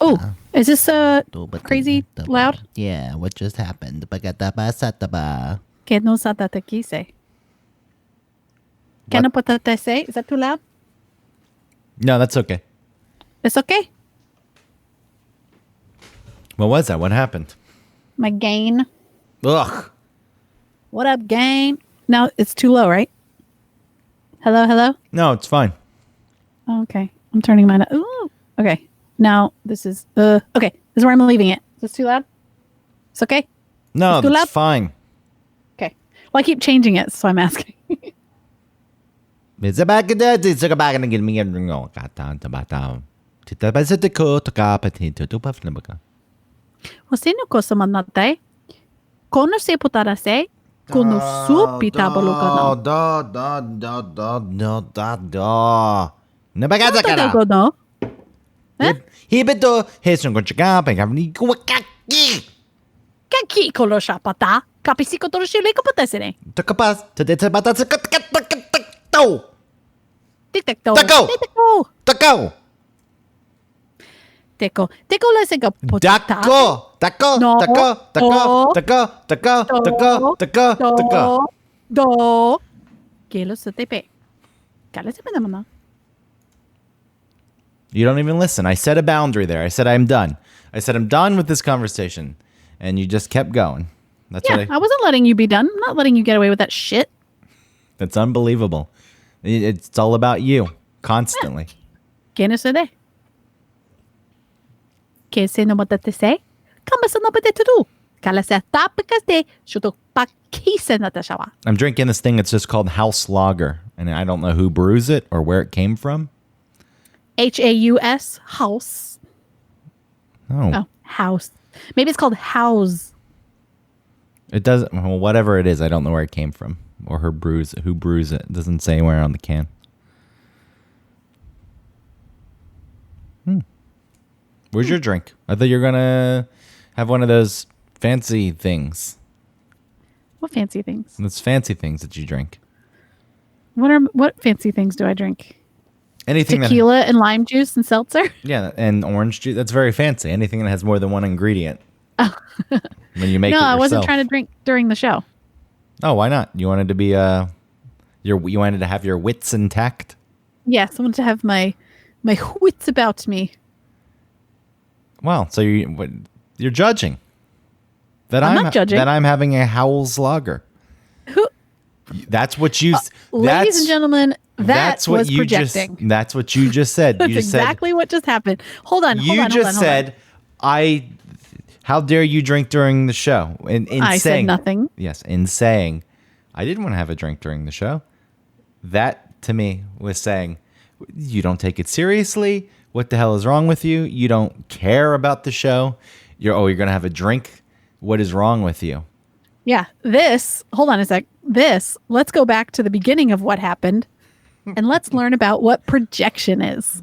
Oh, is this crazy loud? Yeah, what just happened? Que no satate quise. Que no potate say? Is that too loud? No, that's okay. It's okay. What was that? What happened? My gain. Ugh. What up, gain? No, it's too low, right? Hello? No, it's fine. Oh, okay. I'm turning mine up. Ooh. Okay. Now this is okay. This is where I'm leaving it. Is this too loud? It's okay? No, It's too that's loud? fine. Okay. Well, I keep changing it, so I'm asking. It's about to get me a ring. Sino ko sa manatay? Kono se potara se? Kono supi tabalo ka no? Ko no? Hibeto, Hesun Conchaka, Pegavni, Kaki kolo shapata? Kapisiko toro shile ko potasene? Takapas, Tadetabatas, Tic tac toe. Tako! Tic tac toe. Tako! Teko. Teko la se ka potata. Tako! No. Tako! Do. Kelo sa tepe. Kala sa naman. You don't even listen. I set a boundary there. I said I'm done. I said I'm done with this conversation. And you just kept going. That's Yeah, I wasn't letting you be done. I'm not letting you get away with that shit. That's unbelievable. It's all about you. Constantly. ¿Quién es ese? ¿Qué se no potate se? ¿Cómo se no potate tú? Kala sa tapikas de shuto pakise na tashawa. I'm drinking this thing that's just called House Lager. And I don't know who brews it or where it came from. Haus. House. Oh. House. Maybe it's called House. It doesn't, well, whatever it is, I don't know where it came from. Or who brews it. It doesn't say where on the can. Where's your drink? I thought you were going to have one of those fancy things. What fancy things? Those fancy things that you drink. What fancy things do I drink? Anything Tequila and lime juice and seltzer? Yeah, and orange juice. That's very fancy. Anything that has more than one ingredient. Oh. When you make it No, yourself. I wasn't trying to drink during the show. Oh, why not? You wanted to be you wanted to have your wits intact? Yes, I wanted to have my wits about me. Well, so you're judging. I'm not judging. That I'm having a Howells Lager. Who? That's what you... ladies and gentlemen, that's was projecting. That's what you just said. That's exactly what just happened. Hold on. You just said, how dare you drink during the show? I said nothing. Yes, in saying, I didn't want to have a drink during the show. That, to me, was saying, you don't take it seriously. What the hell is wrong with you? You don't care about the show. You're going to have a drink. What is wrong with you? Yeah, hold on a sec. Let's go back to the beginning of what happened and let's learn about what projection is.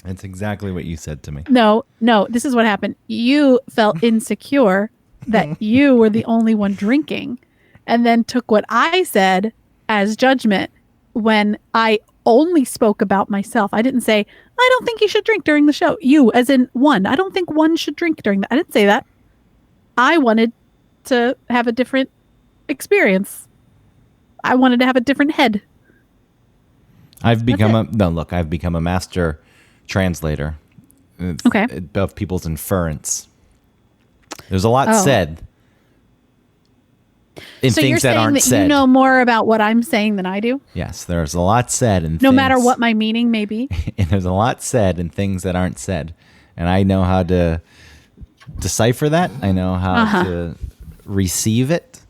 That's exactly what you said to me. No, this is what happened. You felt insecure that you were the only one drinking and then took what I said as judgment when I only spoke about myself. I didn't say, I don't think you should drink during the show. You, as in one. I don't think one should drink during that. I didn't say that. I wanted to have a different experience. I wanted to have a different head. I've become a master translator of people's inference. There's a lot said in so things that aren't said. You know more about what I'm saying than I do? Yes, there's a lot said in no matter what my meaning may be. And there's a lot said in things that aren't said. And I know how to decipher that. I know how to receive it.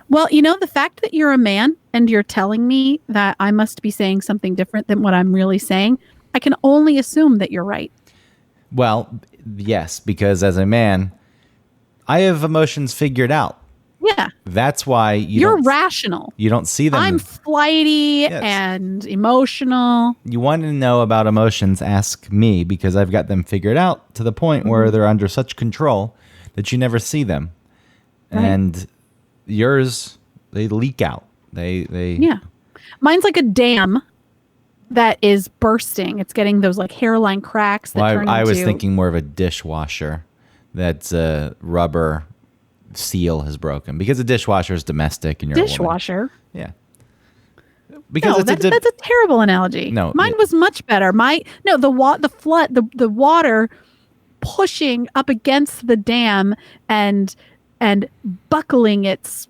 Well, the fact that you're a man and you're telling me that I must be saying something different than what I'm really saying, I can only assume that you're right. Well, yes, because as a man, I have emotions figured out. Yeah. That's why you're rational. You don't see them. I'm flighty and emotional. You want to know about emotions, ask me, because I've got them figured out to the point where they're under such control that you never see them. Right. And yours, they leak out. Yeah. Mine's like a dam that is bursting. It's getting those like hairline cracks that turn I was into- thinking more of a dishwasher that's a rubber seal has broken, because a dishwasher is domestic and you're a woman. dishwasher. Yeah. Because No, that's a terrible analogy. No, mine was much better. The water pushing up against the dam and buckling its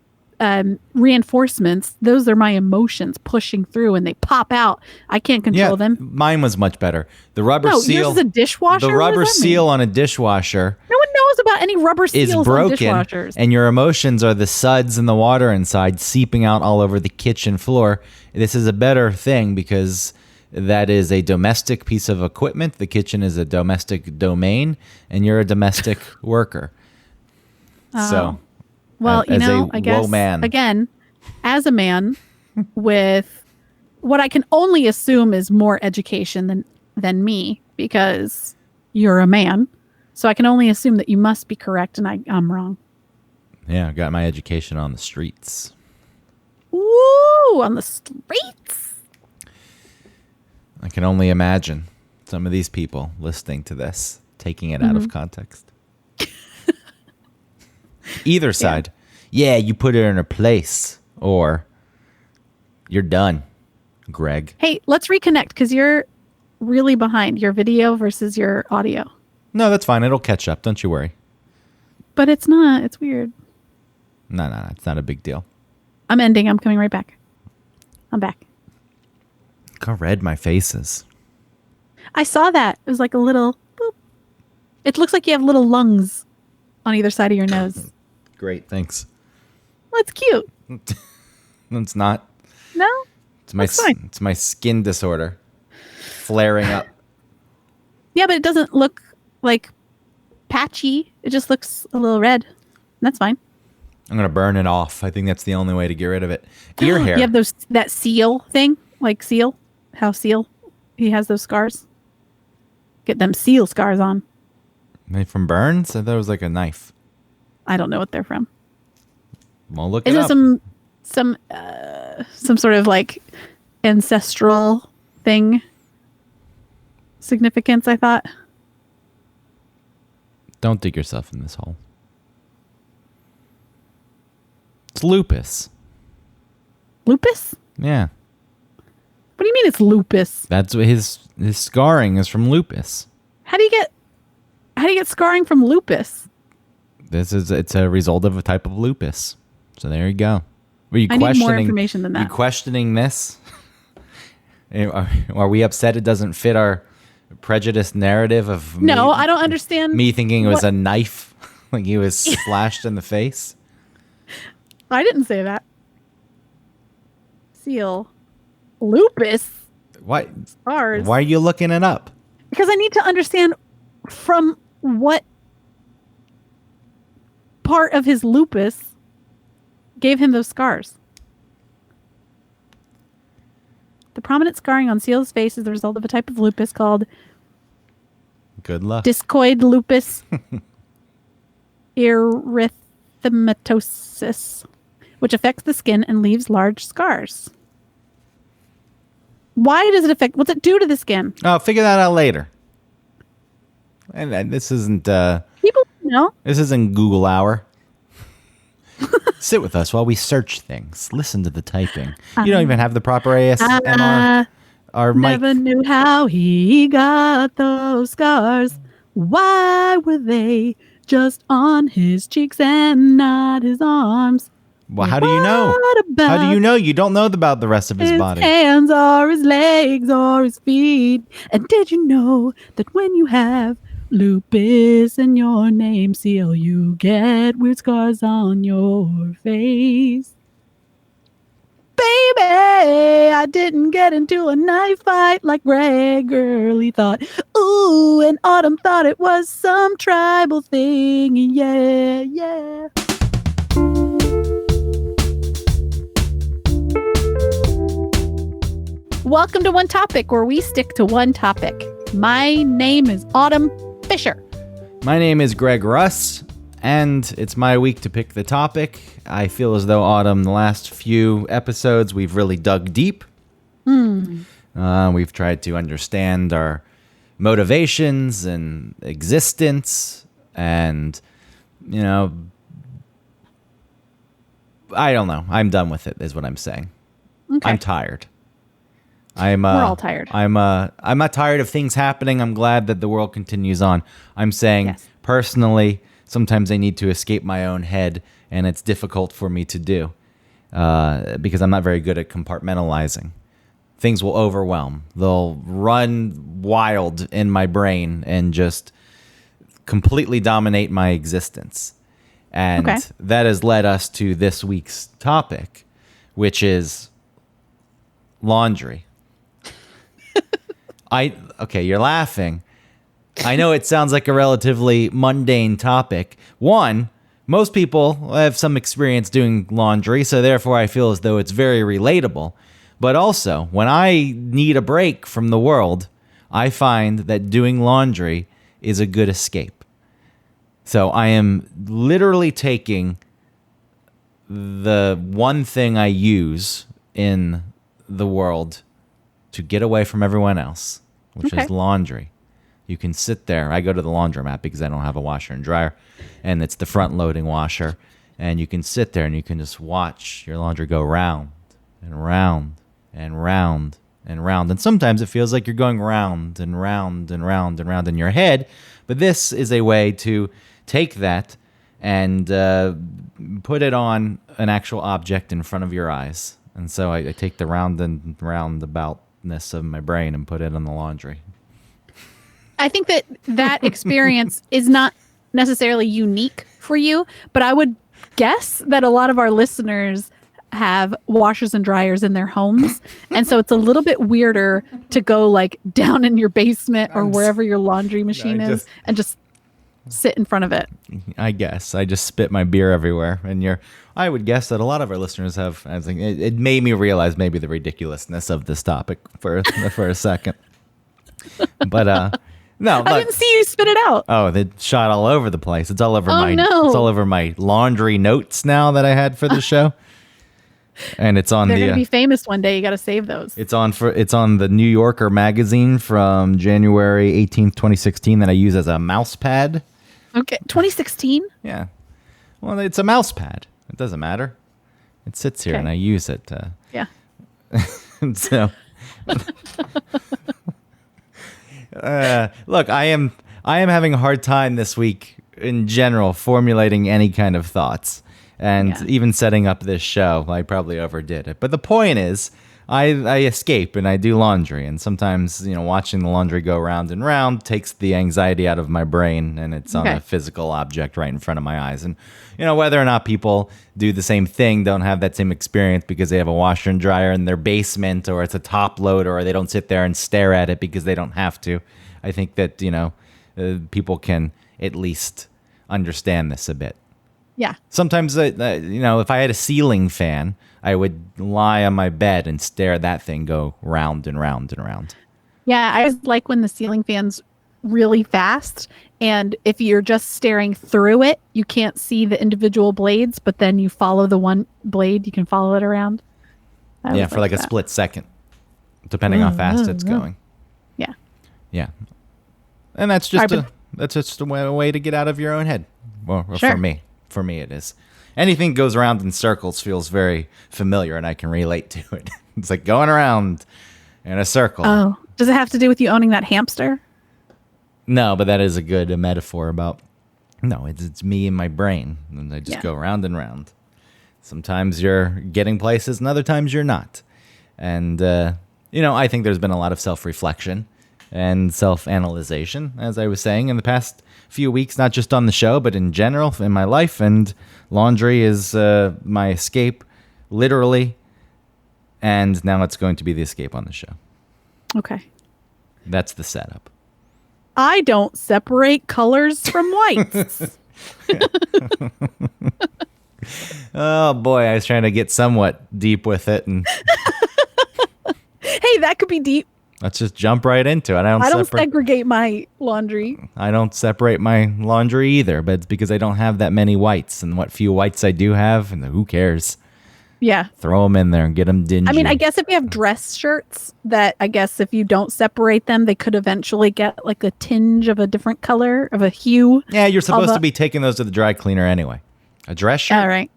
reinforcements. Those are my emotions pushing through, and they pop out. I can't control them. Mine was much better. The rubber No, seal. yours is a dishwasher. The What rubber does that seal mean? on a dishwasher No one knows about any rubber seals is on broken, dishwashers. and your emotions are the suds and the water inside seeping out all over the kitchen floor. This is a better thing because that is a domestic piece of equipment. The kitchen is a domestic domain, and you're a domestic worker. So, Well, as a I guess woman. again, as a man with what I can only assume is more education than me, because you're a man. So I can only assume that you must be correct, and I'm wrong. yeah, I got my education on the streets. Woo! On the streets. I can only imagine some of these people listening to this, taking it out of context. Either side. Yeah, you put it in her place, or you're done, Greg. Hey, let's reconnect because you're really behind your video versus your audio. No, that's fine. It'll catch up. Don't you worry. But it's not. It's weird. No, it's not a big deal. I'm ending. I'm coming right back. I'm back. Look how red my face is. I saw that. It was like a little boop. It looks like you have little lungs on either side of your nose. Great, thanks. Well, it's cute. It's not. No? It's my skin disorder flaring up. Yeah, but it doesn't look like patchy. It just looks a little red. That's fine. I'm gonna burn it off. I think that's the only way to get rid of it. Ear hair. You have that seal thing? Like Seal? How Seal? He has those scars? Get them seal scars on. Are they from burns? I thought it was like a knife. I don't know what they're from. Well, look Is it it up. some sort of like ancestral thing? Significance, I thought. Don't dig yourself in this hole. It's lupus. Lupus? Yeah. What do you mean it's lupus? That's what his scarring is from lupus. How do you get scarring from lupus? It's a result of a type of lupus. So there you go. Were you I need more information than that. You questioning this? Are we upset it doesn't fit our prejudiced narrative of No, I don't understand. me thinking it was a knife, like he was slashed in the face? I didn't say that. Seal. Lupus. Why? Scars. Why are you looking it up? Because I need to understand from what part of his lupus gave him those scars. The prominent scarring on Seal's face is the result of a type of lupus called Good luck. discoid lupus erythematosus, which affects the skin and leaves large scars. Why does it affect? What's it do to the skin? Oh, figure that out later. And this isn't People know. this isn't Google hour. Sit with us while we search things. Listen to the typing. You don't even have the proper ASMR. Our mic. Never knew how he got those scars. Why were they just on his cheeks and not his arms? Well, how do you know? What about How do you know? You don't know about the rest of his body. hands or his legs or his feet? And did you know that when you have lupus in your name, Seal, you get weird scars on your face? Baby, I didn't get into a knife fight like Greg Early thought. Ooh, and Autumn thought it was some tribal thing. Yeah, yeah. Welcome to One Topic, where we stick to one topic. My name is Autumn Fisher. My name is Greg Russ. And it's my week to pick the topic. I feel as though, Autumn, the last few episodes, we've really dug deep. We've tried to understand our motivations and existence. And, you know, I don't know. I'm done with it, is what I'm saying. Okay. I'm tired. We're all tired. I'm not tired of things happening. I'm glad that the world continues on. I'm saying, Yes. personally, sometimes I need to escape my own head, and it's difficult for me to do because I'm not very good at compartmentalizing. Things will overwhelm. They'll run wild in my brain and just completely dominate my existence. And Okay. that has led us to this week's topic, which is laundry. Okay, you're laughing. I know it sounds like a relatively mundane topic. One, most people have some experience doing laundry, so therefore I feel as though it's very relatable. But also, when I need a break from the world, I find that doing laundry is a good escape. So I am literally taking the one thing I use in the world to get away from everyone else, which is laundry. You can sit there. I go to the laundromat because I don't have a washer and dryer, and it's the front-loading washer. And you can sit there and you can just watch your laundry go round and round and round and round. And sometimes it feels like you're going round and round and round and round in your head. But this is a way to take that and put it on an actual object in front of your eyes. And so I take the round and roundaboutness of my brain and put it on the laundry. I think that experience is not necessarily unique for you, but I would guess that a lot of our listeners have washers and dryers in their homes. And so it's a little bit weirder to go like down in your basement or wherever your laundry machine is and just sit in front of it. I guess I just spit my beer everywhere. And I would guess that a lot of our listeners have. I think it made me realize maybe the ridiculousness of this topic for a second. But no, I didn't see you spit it out. Oh, they shot all over the place. It's all over no. It's all over my laundry notes now that I had for the show. And it's on They're going to be famous one day. You got to save those. It's on the New Yorker magazine from January 18th, 2016 that I use as a mouse pad. Okay. 2016? Yeah. Well, it's a mouse pad. It doesn't matter. It sits here and I use it. Yeah. So look, I am having a hard time this week in general formulating any kind of thoughts, and even setting up this show, I probably overdid it. But the point is, I escape and I do laundry, and sometimes watching the laundry go round and round takes the anxiety out of my brain, and it's on a physical object right in front of my eyes. And whether or not people do the same thing, don't have that same experience because they have a washer and dryer in their basement, or it's a top loader, or they don't sit there and stare at it because they don't have to. I think that people can at least understand this a bit. Yeah. Sometimes if I had a ceiling fan, I would lie on my bed and stare at that thing go round and round and round. Yeah, I always like when the ceiling fan's really fast, and if you're just staring through it, you can't see the individual blades, but then you follow the one blade, you can follow it around. Yeah, for like a split second, depending how fast it's going. Yeah. Yeah. And that's just a way to get out of your own head. Well, sure. For me it is. Anything goes around in circles feels very familiar, and I can relate to it. It's like going around in a circle. Oh, does it have to do with you owning that hamster? No, but that is a good metaphor about. No, it's me and my brain, and I just go round and round. Sometimes you're getting places, and other times you're not. And I think there's been a lot of self-reflection and self-analyzation, as I was saying, in the past few weeks, not just on the show, but in general in my life. And laundry is my escape, literally. And now it's going to be the escape on the show. Okay. That's the setup. I don't separate colors from whites. Oh, boy. I was trying to get somewhat deep with it. And Hey, that could be deep. Let's just jump right into it. I don't segregate my laundry. I don't separate my laundry either, but it's because I don't have that many whites, and what few whites I do have, and who cares? Yeah. Throw them in there and get them dingy. I mean, I guess if you have dress shirts that I guess if you don't separate them, they could eventually get like a tinge of a different color, of a hue. Yeah, you're supposed to be taking those to the dry cleaner anyway. A dress shirt? All right.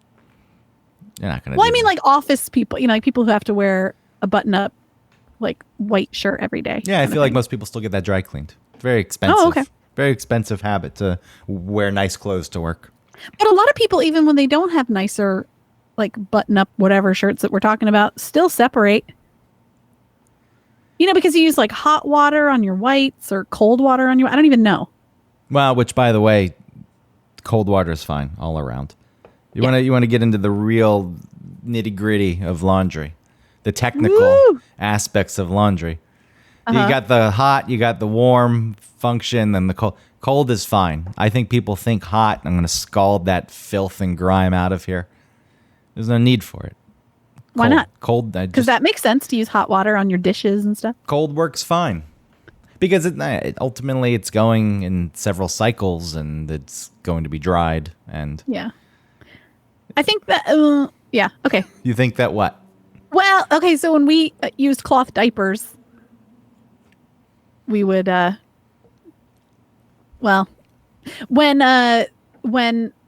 You're not going to Well, I mean, like office people, like people who have to wear a button-up, like white shirt every day. Yeah, I feel like most people still get that dry cleaned. It's very expensive. Oh, okay. Very expensive habit to wear nice clothes to work. But a lot of people, even when they don't have nicer, like button-up whatever shirts that we're talking about, still separate. Because you use like hot water on your whites or cold water on your. I don't even know. Well, which by the way, cold water is fine all around. You want to get into the real nitty-gritty of laundry, the technical aspects of laundry. You got the hot, you got the warm function, and the cold. Cold is fine. I think people think hot. I'm going to scald that filth and grime out of here. There's no need for it. Why not? Cold. Because that makes sense to use hot water on your dishes and stuff. Cold works fine. Because ultimately it's going in several cycles and it's going to be dried. And yeah. I think that, yeah, okay. You think that what? Well, okay, so when we used cloth diapers, we would, when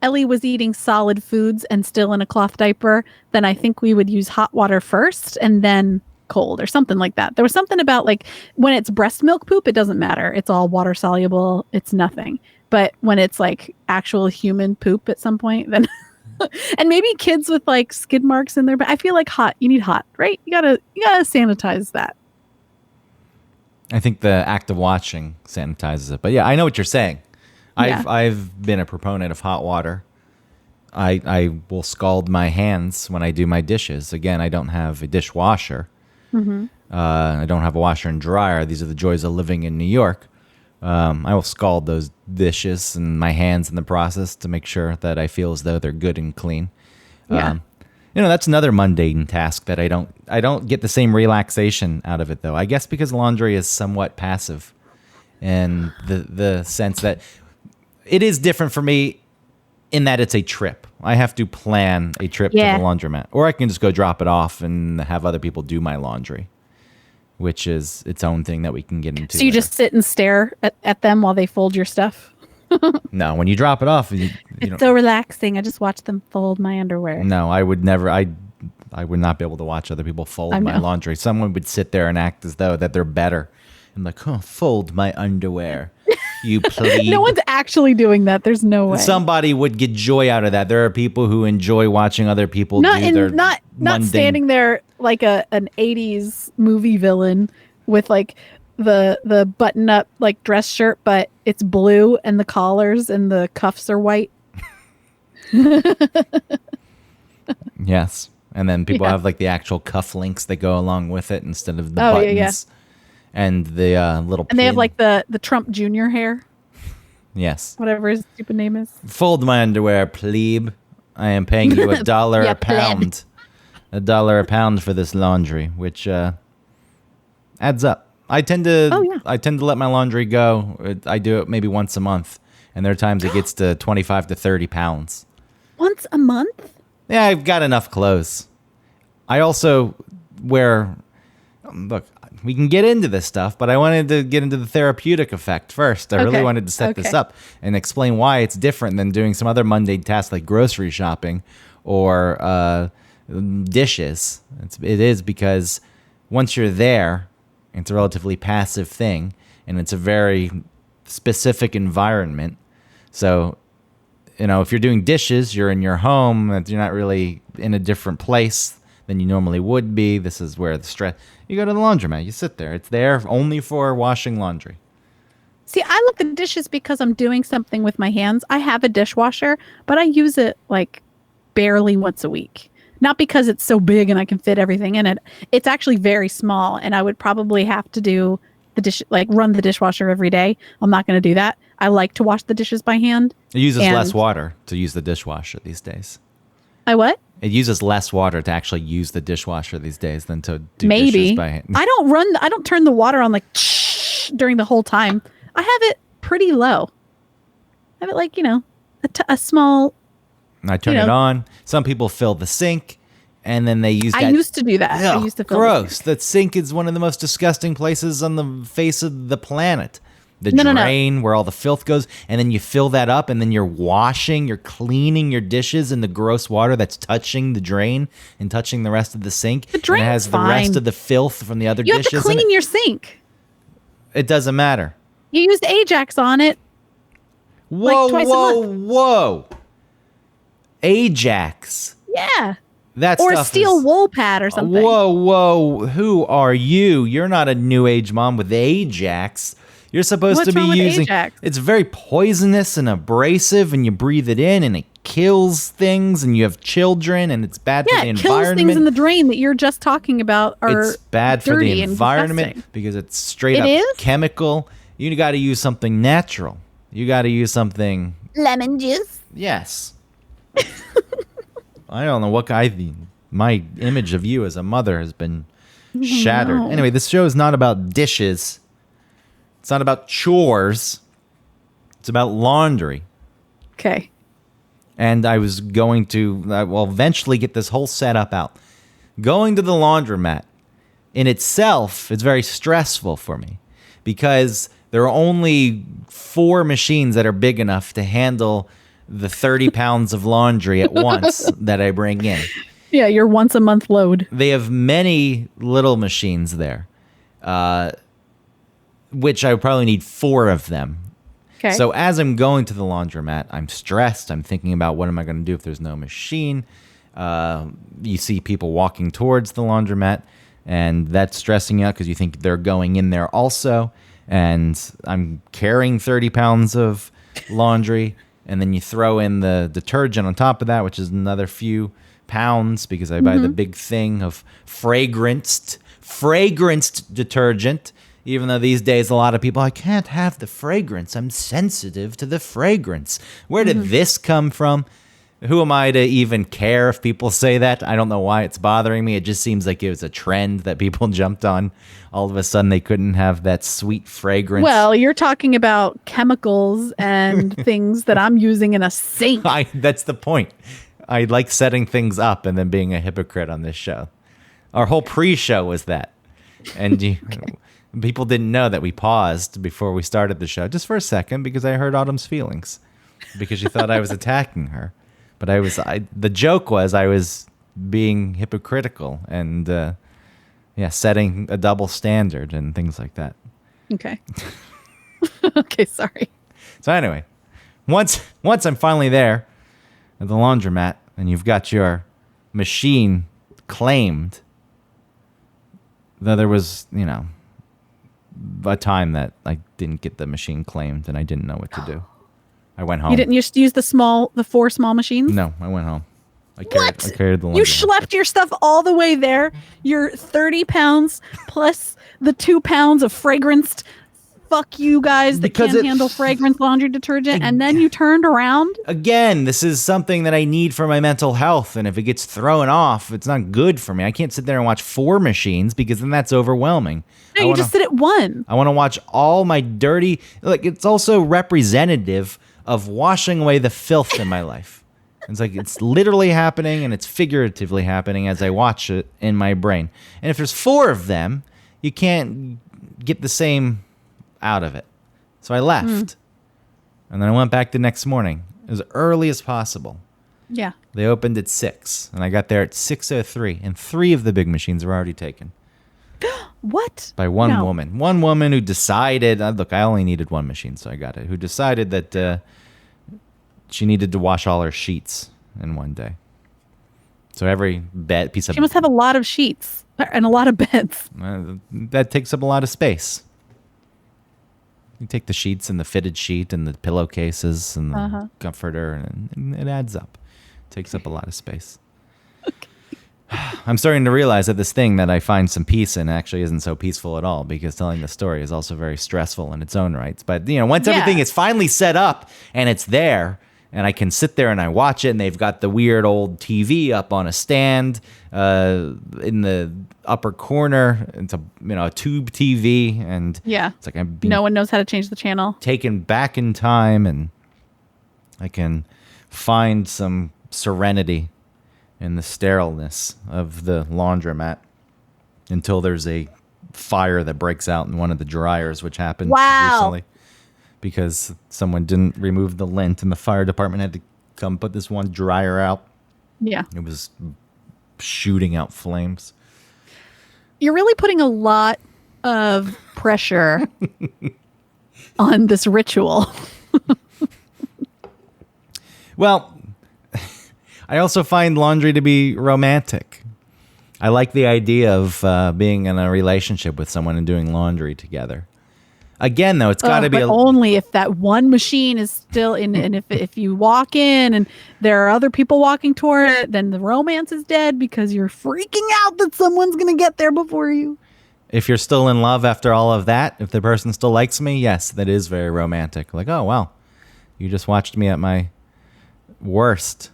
Ellie was eating solid foods and still in a cloth diaper, then I think we would use hot water first and then cold or something like that. There was something about like when it's breast milk poop, it doesn't matter. It's all water soluble. It's nothing. But when it's like actual human poop at some point, then and maybe kids with like skid marks in there, but I feel like hot. You need hot, right? You gotta sanitize that. I think the act of washing sanitizes it. But yeah, I know what you're saying. Yeah. I've been a proponent of hot water. I will scald my hands when I do my dishes. Again, I don't have a dishwasher. Mm-hmm. I don't have a washer and dryer. These are the joys of living in New York. I will scald those dishes and my hands in the process to make sure that I feel as though they're good and clean. Yeah. That's another mundane task that I don't get the same relaxation out of it though. I guess because laundry is somewhat passive in the sense that it is different for me in that it's a trip. I have to plan a trip to the laundromat, or I can just go drop it off and have other people do my laundry, which is its own thing that we can get into. So you just sit and stare at them while they fold your stuff? No, when you drop it off, it's so relaxing. I just watch them fold my underwear. No, I would never. I would not be able to watch other people fold my laundry. Someone would sit there and act as though that they're better. And like, fold my underwear. You plebe. No one's actually doing that. There's no way. Somebody would get joy out of that. There are people who enjoy watching other people not standing there like an 80s movie villain with like the button up like dress shirt, but it's blue and the collars and the cuffs are white. Yes. And then people have like the actual cuff links that go along with it instead of the buttons. Yeah. And the little and they have like the Trump Jr. hair. Yes. Whatever his stupid name is. Fold my underwear, plebe. I am paying you $1 a pound. $1 a pound for this laundry, which adds up. I tend to let my laundry go. I do it maybe once a month, and there are times it gets to 25 to 30 pounds. Once a month? Yeah, I've got enough clothes. I also wear. Look, we can get into this stuff, but I wanted to get into the therapeutic effect first. I really wanted to set this up and explain why it's different than doing some other mundane tasks like grocery shopping or dishes. It is because once you're there, it's a relatively passive thing, and it's a very specific environment. So, if you're doing dishes, you're in your home, you're not really in a different place than you normally would be. This is where the stress. You go to the laundromat, you sit there. It's there only for washing laundry. See, I look at dishes because I'm doing something with my hands. I have a dishwasher, but I use it like barely once a week. Not because it's so big and I can fit everything in it. It's actually very small, and I would probably have to do run the dishwasher every day. I'm not going to do that. I like to wash the dishes by hand. It uses less water to use the dishwasher these days. I what? It uses less water to actually use the dishwasher these days than to do Maybe. dishes by hand. I don't turn the water on like during the whole time. I have it pretty low. I have it like, a small. I turn it on. Some people fill the sink, and then they use that. I used to do that. Ugh, I used to fill gross. The sink is one of the most disgusting places on the face of the planet. The drain where all the filth goes, and then you fill that up, and then you're cleaning your dishes in the gross water that's touching the drain and touching the rest of the sink. The drain's and it has fine. the rest of the filth from the other You dishes. have to clean your sink. It doesn't matter. You used Ajax on it. Whoa, like twice a month. whoa. Ajax. Yeah. That Or a stuff steel is, wool pad or something. Whoa. Who are you? You're not a new age mom with Ajax. You're supposed What's to be wrong with using Ajax? It's very poisonous and abrasive, and you breathe it in and it kills things, and you have children, and it's bad for the it kills environment. things in the drain that you're just talking about are It's bad for the dirty and environment disgusting. because it's straight It up is? chemical. You got to use something natural. You got to use something. Lemon juice. Yes. I don't know what my image of you as a mother has been shattered. No. Anyway, this show is not about dishes. It's not about chores. It's about laundry. Okay. And I was going to, eventually get this whole setup out. Going to the laundromat in itself is very stressful for me because there are only 4 machines that are big enough to handle the 30 pounds of laundry at once that I bring in. Yeah, your once a month load. They have many little machines there, which I would probably need 4 of them. Okay. So as I'm going to the laundromat, I'm stressed. I'm thinking about what am I going to do if there's no machine. You see people walking towards the laundromat, and that's stressing you out because you think they're going in there also. And I'm carrying 30 pounds of laundry, and then you throw in the detergent on top of that, which is another few pounds because I buy the big thing of fragranced detergent. Even though these days a lot of people, I can't have the fragrance. I'm sensitive to the fragrance. Where did this come from? Who am I to even care if people say that? I don't know why it's bothering me. It just seems like it was a trend that people jumped on. All of a sudden, they couldn't have that sweet fragrance. Well, you're talking about chemicals and things that I'm using in a sink. That's the point. I like setting things up and then being a hypocrite on this show. Our whole pre-show was that. And people didn't know that we paused before we started the show just for a second because I hurt Autumn's feelings because she thought I was attacking her. But the joke was I was being hypocritical and setting a double standard and things like that. Okay. Okay, sorry. So anyway, once I'm finally there at the laundromat and you've got your machine claimed, though there was, a time that I didn't get the machine claimed and I didn't know what to do. I went home. You didn't just use the 4 small machines? No, I went home. I What? carried the laundry. You schlepped your stuff all the way there. Your 30 pounds plus the 2 pounds of fragranced fuck you guys that Because can't handle fragrance laundry detergent, and then you turned around? Again, this is something that I need for my mental health, and if it gets thrown off, it's not good for me. I can't sit there and watch 4 machines because then that's overwhelming. No, you just sit at 1. I want to watch all my dirty... it's also representative of washing away the filth in my life. It's like it's literally happening and it's figuratively happening as I watch it in my brain. And if there's 4 of them, you can't get the same out of it. So I left. And then I went back the next morning as early as possible. Yeah. They opened at 6, and I got there at 6:03, and 3 of the big machines were already taken. What? By one No. woman. One woman who decided, look, I only needed 1 machine, so I got it, who decided that she needed to wash all her sheets in one day. So every piece of... She must have a lot of sheets and a lot of beds. that takes up a lot of space. You take the sheets and the fitted sheet and the pillowcases and the comforter, and it adds up. It takes up a lot of space. I'm starting to realize that this thing that I find some peace in actually isn't so peaceful at all because telling the story is also very stressful in its own rights. But, once everything is finally set up and it's there and I can sit there and I watch it, and they've got the weird old TV up on a stand in the upper corner. It's a tube TV, and Yeah. it's like I'm being No one knows how to change the channel. taken back in time, and I can find some serenity in the sterileness of the laundromat until there's a fire that breaks out in one of the dryers, which happened recently because someone didn't remove the lint, and the fire department had to come put this one dryer out. Yeah. It was shooting out flames. You're really putting a lot of pressure on this ritual. Well, I also find laundry to be romantic. I like the idea of being in a relationship with someone and doing laundry together. Again, though, it's got to be only if that one machine is still in, and if you walk in and there are other people walking toward it, then the romance is dead because you're freaking out that someone's going to get there before you. If you're still in love after all of that, if the person still likes me, yes, that is very romantic. Like, oh, wow, you just watched me at my worst.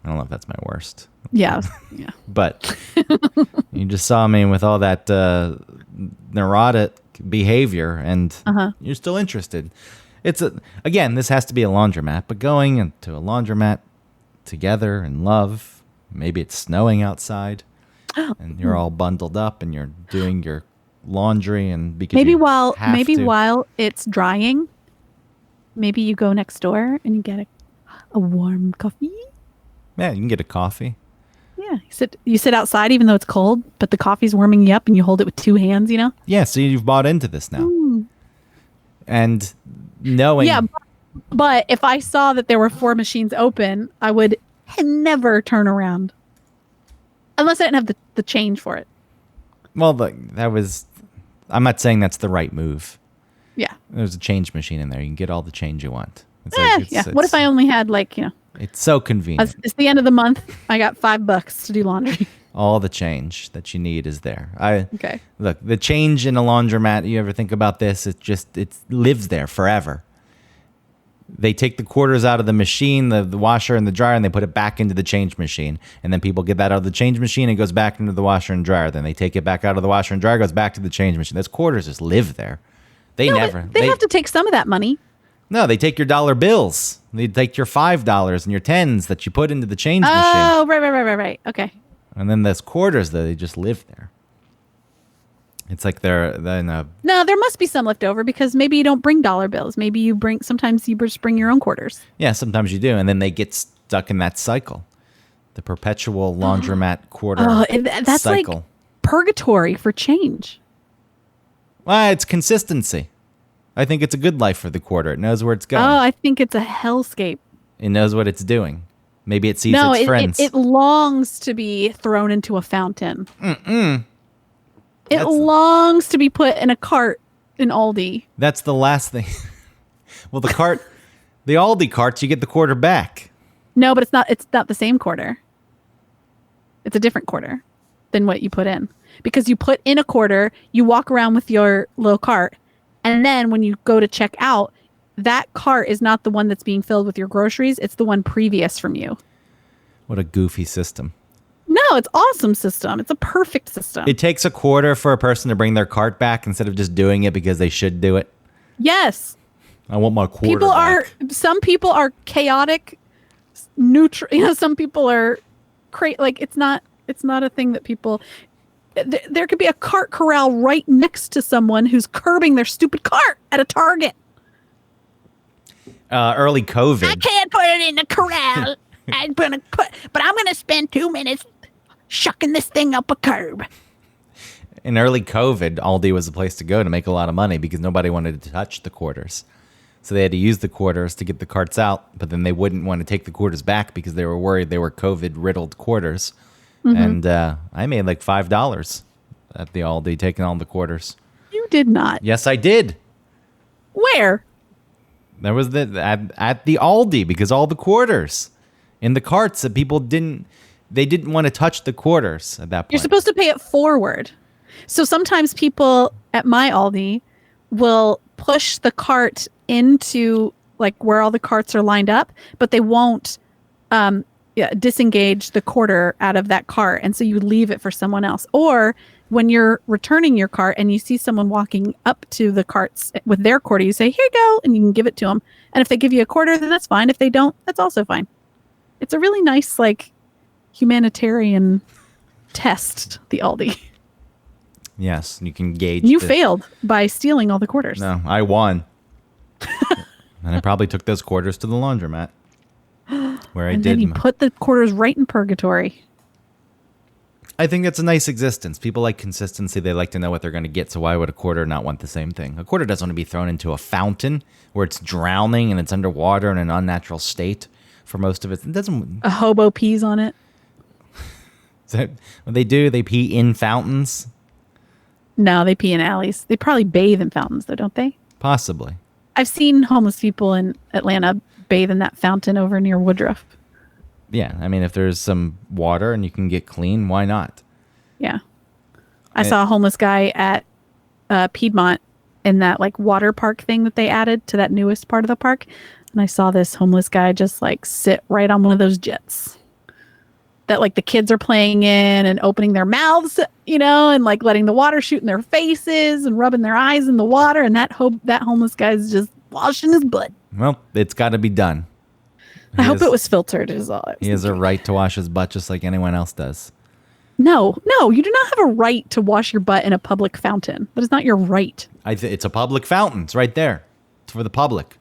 I don't know if that's my worst. Yeah. Yeah. But you just saw me with all that neurotic behavior, and you're still interested. Again, this has to be a laundromat, but going into a laundromat together in love, maybe it's snowing outside, and you're all bundled up, and you're doing your laundry, and because while it's drying, maybe you go next door and you get a warm coffee. Yeah, you can get a coffee. Yeah, you sit outside even though it's cold, but the coffee's warming you up, and you hold it with two hands. Yeah, so you've bought into this now. And knowing... Yeah, but if I saw that there were 4 machines open, I would never turn around. Unless I didn't have the change for it. Well, I'm not saying that's the right move. Yeah. There's a change machine in there. You can get all the change you want. What if I only had It's so convenient. It's the end of the month. I got $5 to do laundry. All the change that you need is there. Okay. Look, the change in a laundromat, you ever think about this? It lives there forever. They take the quarters out of the machine, the washer and the dryer, and they put it back into the change machine. And then people get that out of the change machine and it goes back into the washer and dryer. Then they take it back out of the washer and dryer, goes back to the change machine. Those quarters just live there. They have to take some of that money. No, they take your dollar bills. They take your $5 and your tens that you put into the change machine. Oh, right. Okay. And then those quarters, they just live there. It's like they're in a... No, there must be some left over because maybe you don't bring dollar bills. Maybe sometimes you just bring your own quarters. Yeah, sometimes you do. And then they get stuck in that cycle. The perpetual laundromat quarter that's cycle. Like purgatory for change. Well, it's consistency. I think it's a good life for the quarter. It knows where it's going. Oh, I think it's a hellscape. It knows what it's doing. Maybe it sees its friends. It longs to be thrown into a fountain. It longs to be put in a cart in Aldi. That's the last thing. Well, the Aldi carts, you get the quarter back. No, but it's not the same quarter. It's a different quarter than what you put in. Because you put in a quarter, you walk around with your little cart, and then when you go to check out, that cart is not the one that's being filled with your groceries. It's the one previous from you. What a goofy system. No, it's awesome system. It's a perfect system. It takes a quarter for a person to bring their cart back instead of just doing it because they should do it. Yes. I want my quarter back. Some people are chaotic, neutral. Some people are it's not a thing that people... There could be a cart corral right next to someone who's curbing their stupid cart at a Target. Early COVID. I can't put it in the corral. But I'm going to spend 2 minutes shucking this thing up a curb. In early COVID, Aldi was the place to go to make a lot of money because nobody wanted to touch the quarters. So they had to use the quarters to get the carts out, but then they wouldn't want to take the quarters back because they were worried they were COVID-riddled quarters. And I made like $5 at the Aldi taking all the quarters. You did not. Yes, I did. Where? There was at the Aldi because all the quarters in the carts that people didn't want to touch the quarters at that point. You're supposed to pay it forward. So sometimes people at my Aldi will push the cart into like where all the carts are lined up, but they won't disengage the quarter out of that cart. And so you leave it for someone else. Or when you're returning your cart and you see someone walking up to the carts with their quarter, you say, here you go, and you can give it to them. And if they give you a quarter, then that's fine. If they don't, that's also fine. It's a really nice, like, humanitarian test, the Aldi. Yes, you can gauge. You failed by stealing all the quarters. No, I won. And I probably took those quarters to the laundromat. Where and then you put the quarters right in purgatory. I think it's a nice existence. People like consistency. They like to know what they're going to get. So why would a quarter not want the same thing? A quarter doesn't want to be thrown into a fountain where it's drowning and it's underwater in an unnatural state for most of it. It doesn't. A hobo pees on it. Is that what they do? They pee in fountains? No, they pee in alleys. They probably bathe in fountains, though, don't they? Possibly. I've seen homeless people in Atlanta bathe in that fountain over near Woodruff. Yeah, I mean, if there's some water and you can get clean, why not? Yeah. I saw a homeless guy at Piedmont in that like water park thing that they added to that newest part of the park. And I saw this homeless guy just like sit right on one of those jets that like the kids are playing in and opening their mouths, you know, and like letting the water shoot in their faces and rubbing their eyes in the water. And that homeless guy's just washing his butt. Well, it's got to be done. I hope it was filtered is all. He has a right to wash his butt just like anyone else does. No, you do not have a right to wash your butt in a public fountain. That is not your right. It's a public fountain. It's right there. It's for the public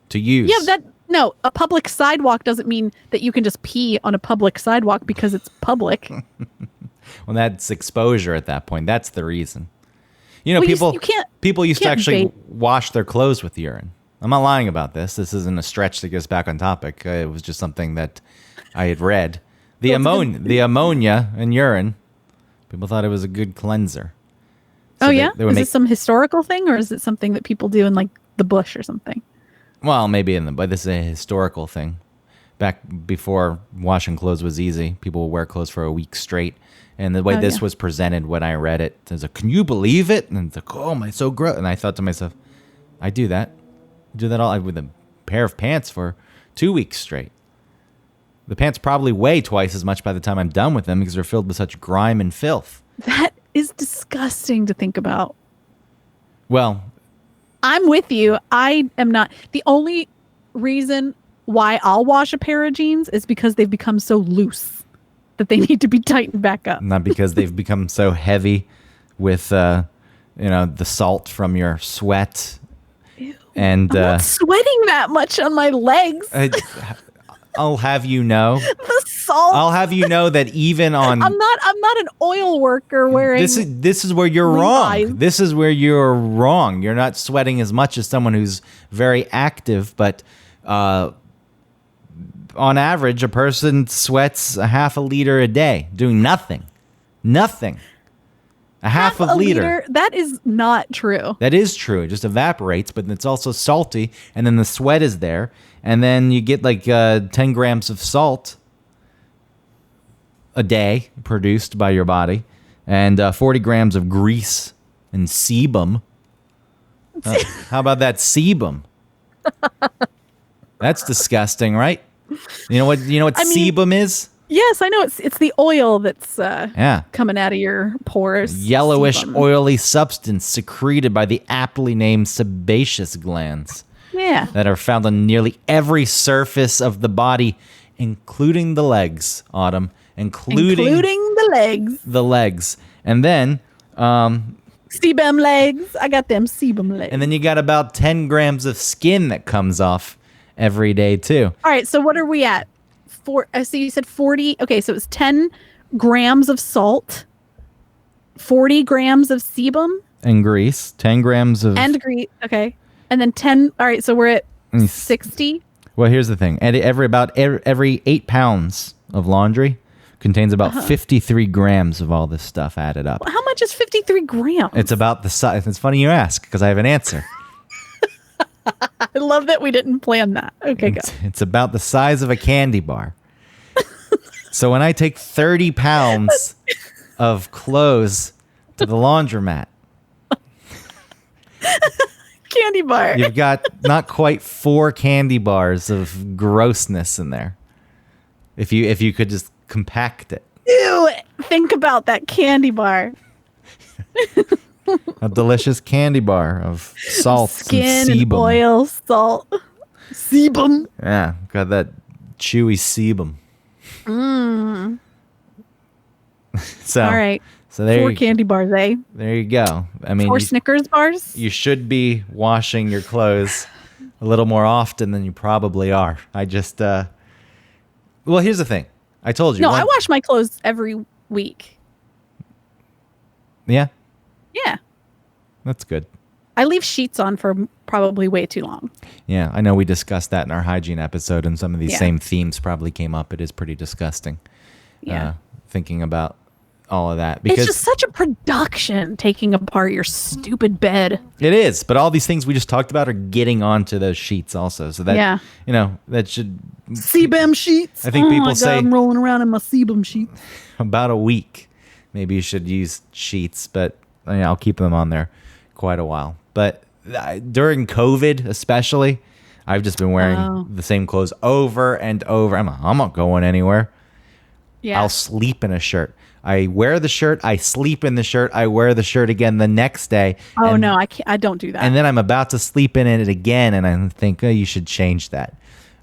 to use. Yeah, no, a public sidewalk doesn't mean that you can just pee on a public sidewalk because it's public. Well, that's exposure at that point. That's the reason. You know, Well, people used to actually vape. wash their clothes with urine. I'm not lying about this. This isn't a stretch that gets back on topic. It was just something that I had read. The ammonia in urine, people thought it was a good cleanser. So Is it some historical thing, or is it something that people do in like the bush or something? Well, maybe but this is a historical thing. Back before washing clothes was easy, people would wear clothes for a week straight. And the way this was presented when I read it, it was like, can you believe it? And it's like, oh my, so gross. And I thought to myself, I do that. I do that all with a pair of pants for 2 weeks straight. The pants probably weigh twice as much by the time I'm done with them because they're filled with such grime and filth. That is disgusting to think about. Well, I'm with you. I am not. The only reason why I'll wash a pair of jeans is because they've become so loose that they need to be tightened back up. not because they've become so heavy with, the salt from your sweat. Ew. And I'm not sweating that much on my legs. I'll have you know. The salt. I'll have you know that even on. I'm not an oil worker wearing. This is where you're Levi's. wrong. This is where you're wrong. You're not sweating as much as someone who's very active, but on average, a person sweats a half a liter a day doing nothing. Nothing. A half a liter. That is not true. That is true. It just evaporates, but it's also salty, and then the sweat is there, and then you get like 10 grams of salt a day produced by your body, and 40 grams of grease and sebum. How about that sebum? That's disgusting, right? You know what sebum is? Yes, I know it's the oil that's Yeah. coming out of your pores. Yellowish, Sebum. oily substance secreted by the aptly named sebaceous glands. Yeah. That are found on nearly every surface of the body, including the legs, Autumn. Including the legs. the legs. And then Sebum legs. I got them sebum legs. and then you got about 10 grams of skin that comes off every day too. All right, so what are we at? So you said 40. Okay, so it's 10 grams of salt, 40 grams of sebum, And grease, 10 grams of and grease. Okay. And then 10. All right, so we're at 60. Well, here's the thing. Every 8 pounds of laundry contains about 53 grams of all this stuff added up. How much is 53 grams? It's about the size. It's funny you ask because I have an answer. I love that we didn't plan that. Okay, go. It's about the size of a candy bar. So when I take 30 pounds of clothes to the laundromat, Can't candy bar. You've got not quite 4 candy bars of grossness in there. If you could just compact it. Ew, think about that candy bar. A delicious candy bar of salt Skin and and sebum. oil, salt, sebum. Yeah, got that chewy sebum. So, All right. So there 4 you, candy bars, eh? there you go. I mean, 4 Snickers bars? you should be washing your clothes a little more often than you probably are. I just, well, here's the thing. I told you. No, I wash my clothes every week. Yeah, Yeah. that's good. I leave sheets on for probably way too long. Yeah, I know we discussed that in our hygiene episode, and some of these Yeah. same themes probably came up. It is pretty disgusting. Yeah. Thinking about all of that because It's just such a production taking apart your stupid bed. it is. But all these things we just talked about are getting onto those sheets also. So that Yeah. that should Sebum sheets. I think Oh people my God, say- I'm rolling around in my sebum sheets. about a week. Maybe you should use sheets, but I'll keep them on there quite a while. But during COVID, especially, I've just been wearing the same clothes over and over. I'm not going anywhere. Yeah. I'll sleep in a shirt. I wear the shirt. I sleep in the shirt. I wear the shirt again the next day. Oh and, no, I can't. I don't do that. And then I'm about to sleep in it again, and I think, oh, you should change that.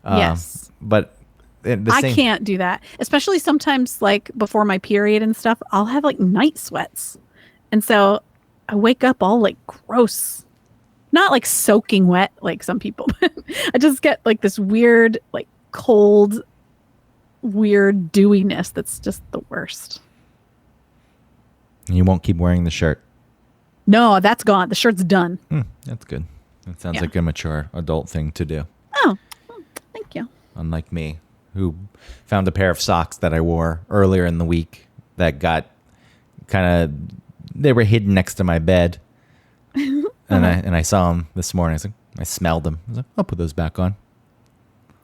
Yes. But I can't do that. Especially sometimes like before my period and stuff, I'll have like night sweats. And so I wake up all like gross. Not like soaking wet like some people, but I just get like this weird, like cold, weird dewiness that's just the worst. You won't keep wearing the shirt. No, that's gone. The shirt's done. That's good. That sounds Yeah. like a mature adult thing to do. Oh, thank you. Unlike me, who found a pair of socks that I wore earlier in the week that got they were hidden next to my bed. And I saw them this morning. I smelled them. I was like, I'll put those back on.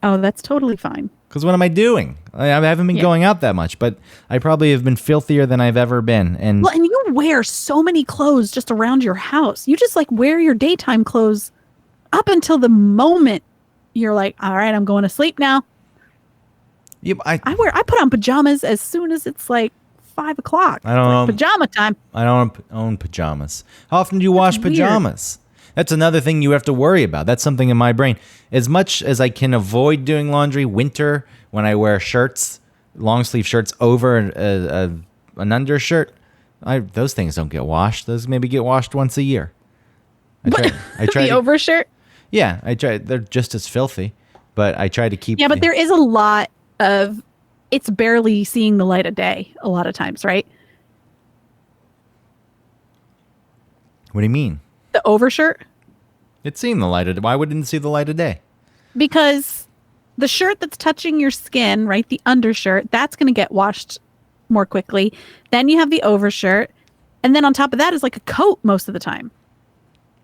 Oh, that's totally fine. Because what am I doing? I haven't been going out that much, but I probably have been filthier than I've ever been. And Well, and you wear so many clothes just around your house. You just like wear your daytime clothes up until the moment you're like, all right, I'm going to sleep now. yeah, I put on pajamas as soon as it's like 5 o'clock. I don't It's know. like pajama time. I don't own pajamas. How often do you wash weird. pajamas? That's another thing you have to worry about. That's something in my brain. As much as I can avoid doing laundry winter when I wear shirts, long sleeve shirts over an undershirt, those things don't get washed. Those maybe get washed once a year. I try The to, overshirt. yeah, I try. They're just as filthy, but I try to keep. Yeah, but there is a lot of it's barely seeing the light of day a lot of times, right? What do you mean? The overshirt. It's seen the light of day. Why wouldn't it see the light of day? Because the shirt that's touching your skin, right, the undershirt, that's going to get washed more quickly. Then you have the overshirt. And then on top of that is like a coat most of the time.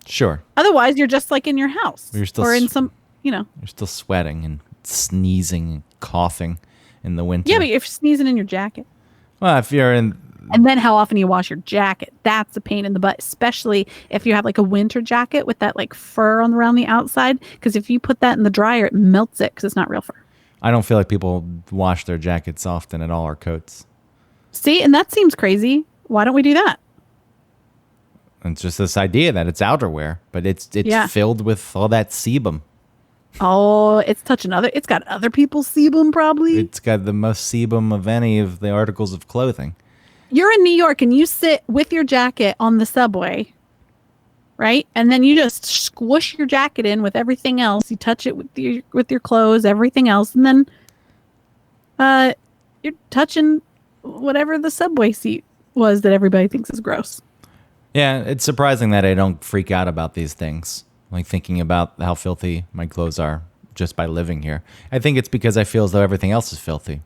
Sure. Otherwise, you're just like in your house. You're still or in some, You're still sweating and sneezing and coughing in the winter. Yeah, but you're sneezing in your jacket. Well, if you're in. And then how often you wash your jacket. That's a pain in the butt, especially if you have like a winter jacket with that like fur around the outside. Because if you put that in the dryer, it melts it because it's not real fur. I don't feel like people wash their jackets often at all, or coats. See, and that seems crazy. Why don't we do that? It's just this idea that it's outerwear, but it's Yeah. filled with all that sebum. Oh, it's it's got other people's sebum probably. It's got the most sebum of any of the articles of clothing. You're in New York and you sit with your jacket on the subway, right? And then you just squish your jacket in with everything else. You touch it with your clothes, everything else, and then you're touching whatever the subway seat was that everybody thinks is gross. Yeah, it's surprising that I don't freak out about these things, like thinking about how filthy my clothes are just by living here. I think it's because I feel as though everything else is filthy.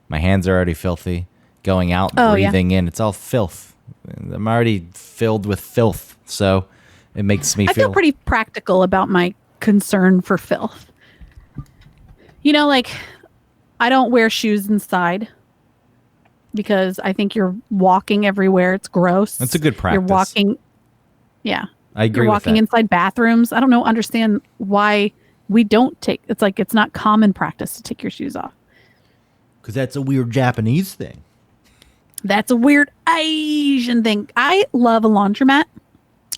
My hands are already filthy. Going out, breathing in, it's all filth. I'm already filled with filth, so it makes me I feel pretty practical about my concern for filth. Like I don't wear shoes inside because I think you're walking everywhere. It's gross. That's a good practice. You're walking. Yeah. I You're agree with walking that. inside bathrooms. I don't know, understand why we don't take, it's like it's not common practice to take your shoes off. Because that's a weird Japanese thing. That's a weird Asian thing. I love a laundromat,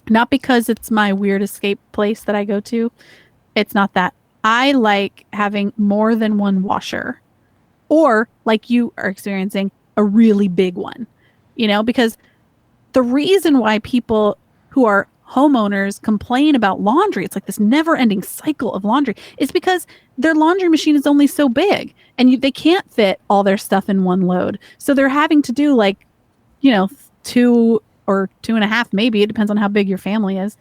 not because it's my weird escape place that I go to. It's not that. I like having more than one washer, or like you are experiencing, a really big one, because the reason why people who are homeowners complain about laundry, it's like this never ending cycle of laundry, is because their laundry machine is only so big and they can't fit all their stuff in one load. So they're having to do like, 2 or 2.5, maybe, it depends on how big your family is,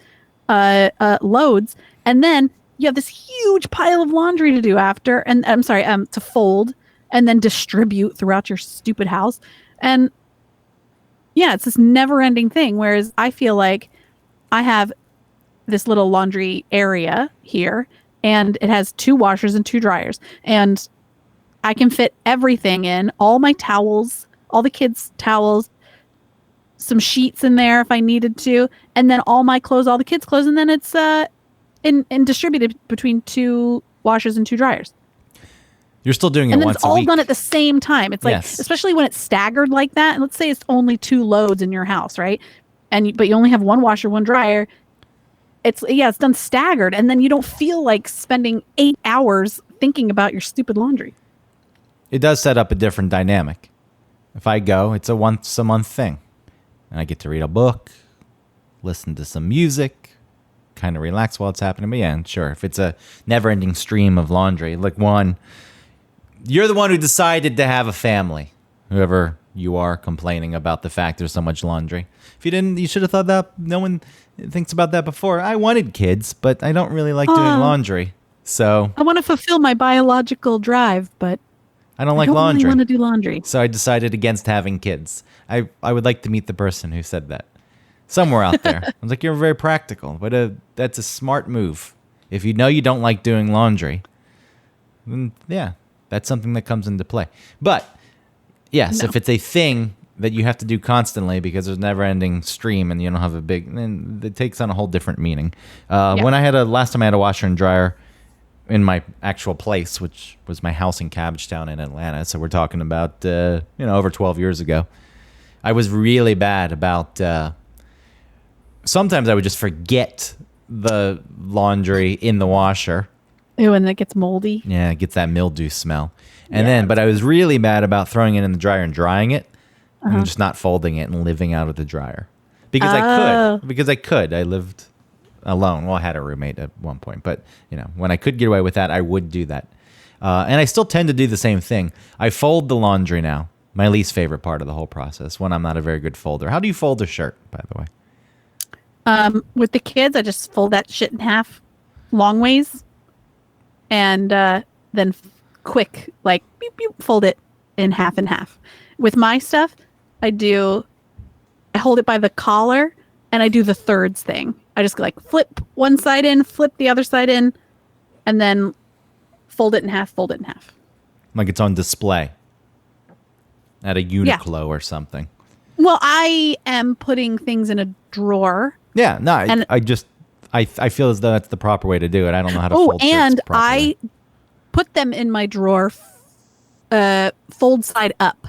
loads. And then you have this huge pile of laundry to do after, and I'm sorry, to fold and then distribute throughout your stupid house. And yeah, it's this never ending thing. Whereas I feel like I have this little laundry area here, and it has 2 washers and 2 dryers. And I can fit everything in, all my towels, all the kids' towels, some sheets in there if I needed to, and then all my clothes, all the kids' clothes, and then it's in distributed between 2 washers and 2 dryers. You're still doing it And then once it's a all week. done at the same time. It's like, Yes. especially when it's staggered like that. And let's say it's only 2 loads in your house, right? But you only have 1 washer, 1 dryer. It's done staggered, and then you don't feel like spending 8 hours thinking about your stupid laundry. It does set up a different dynamic. If I go, it's a once a month thing. And I get to read a book, listen to some music, kind of relax while it's happening. But yeah, and sure, if it's a never ending stream of laundry, like you're the one who decided to have a family. Whoever you are complaining about the fact there's so much laundry. If you didn't, you should have thought that. No one thinks about that before. I wanted kids, but I don't really like doing laundry. So I want to fulfill my biological drive, but I don't I like don't laundry. really want to do laundry. So I decided against having kids. I would like to meet the person who said that. Somewhere out there. I was like, you're very practical. But that's a smart move. If you know you don't like doing laundry, then yeah, that's something that comes into play. But yes, if it's a thing that you have to do constantly because there's a never-ending stream and you don't have then it takes on a whole different meaning. When last time I had a washer and dryer in my actual place, which was my house in Cabbagetown in Atlanta, so we're talking about over 12 years ago, I was really bad about. Sometimes I would just forget the laundry in the washer. Ew, and it gets moldy. Yeah, it gets that mildew smell. But I was really bad about throwing it in the dryer and drying it, and just not folding it and living out of the dryer because I could. Because I could. I lived alone. Well, I had a roommate at one point, but when I could get away with that, I would do that. And I still tend to do the same thing. I fold the laundry now. My least favorite part of the whole process when I'm not a very good folder. How do you fold a shirt, by the way? With the kids, I just fold that shit in half, long ways, and then quick, like beep, beep, fold it in half and half. With my stuff, I hold it by the collar, and I do the thirds thing. I just like flip one side in, flip the other side in, and then fold it in half, fold it in half. Like it's on display at a Uniqlo or something. Well, I am putting things in a drawer. Yeah, no, I feel as though that's the proper way to do it. I don't know how to fold shirts and properly. I put them in my drawer fold side up.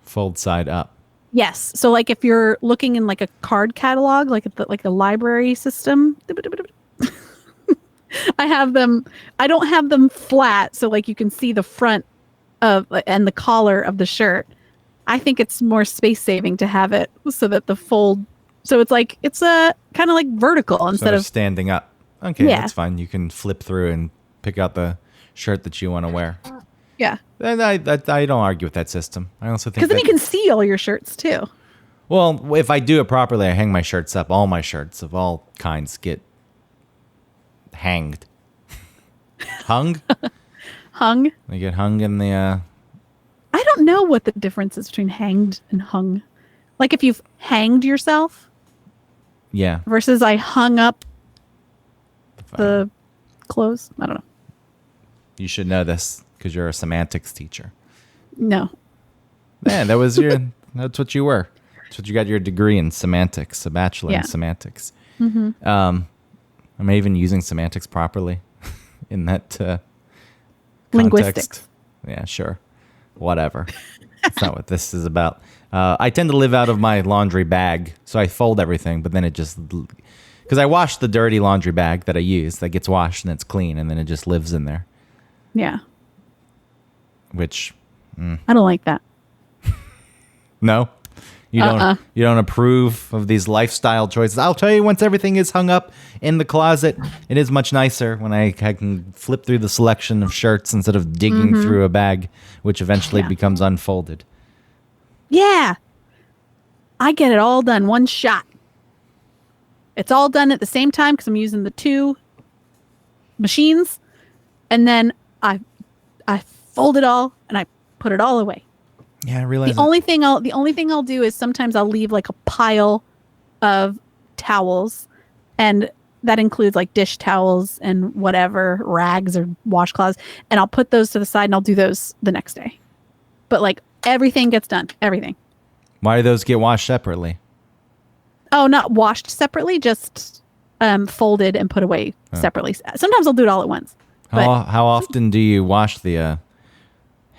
Fold side up. Yes. So like if you're looking in like a card catalog, like a library system, I don't have them flat so like you can see the front of and the collar of the shirt. I think it's more space saving to have it so that the fold, so it's a kind of like vertical instead of standing up. Okay, that's fine. You can flip through and pick out the shirt that you want to wear. Yeah. And I don't argue with that system. I also think because then you can see all your shirts too. Well, if I do it properly, I hang my shirts up. All my shirts of all kinds get hanged. Hung? Hung? They get hung in the... I don't know what the difference is between hanged and hung. Like if you've hanged yourself. Yeah. Versus I hung up the clothes. I don't know. You should know this because you're a semantics teacher. No. Man, that's what you were. That's what you got your degree in semantics, a bachelor in semantics. Am I even using semantics properly in that context? Linguistics. Yeah, sure. Whatever. That's not what this is about. I tend to live out of my laundry bag, so I fold everything, but then it just... Because I wash the dirty laundry bag that I use that gets washed and it's clean, and then it just lives in there. Yeah. Which... I don't like that. No? You don't approve of these lifestyle choices. I'll tell you, once everything is hung up in the closet, it is much nicer when I can flip through the selection of shirts instead of digging through a bag, which eventually becomes unfolded. Yeah. I get it all done one shot. It's all done at the same time because I'm using the two machines. And then I fold it all and I put it all away. Yeah, I realize the only thing I'll do is sometimes I'll leave like a pile of towels, and that includes like dish towels and whatever, rags or washcloths, and I'll put those to the side and I'll do those the next day. But like everything gets done. Everything. Why do those get washed separately? Oh, not washed separately, just folded and put away separately. Sometimes I'll do it all at once. How often do you wash the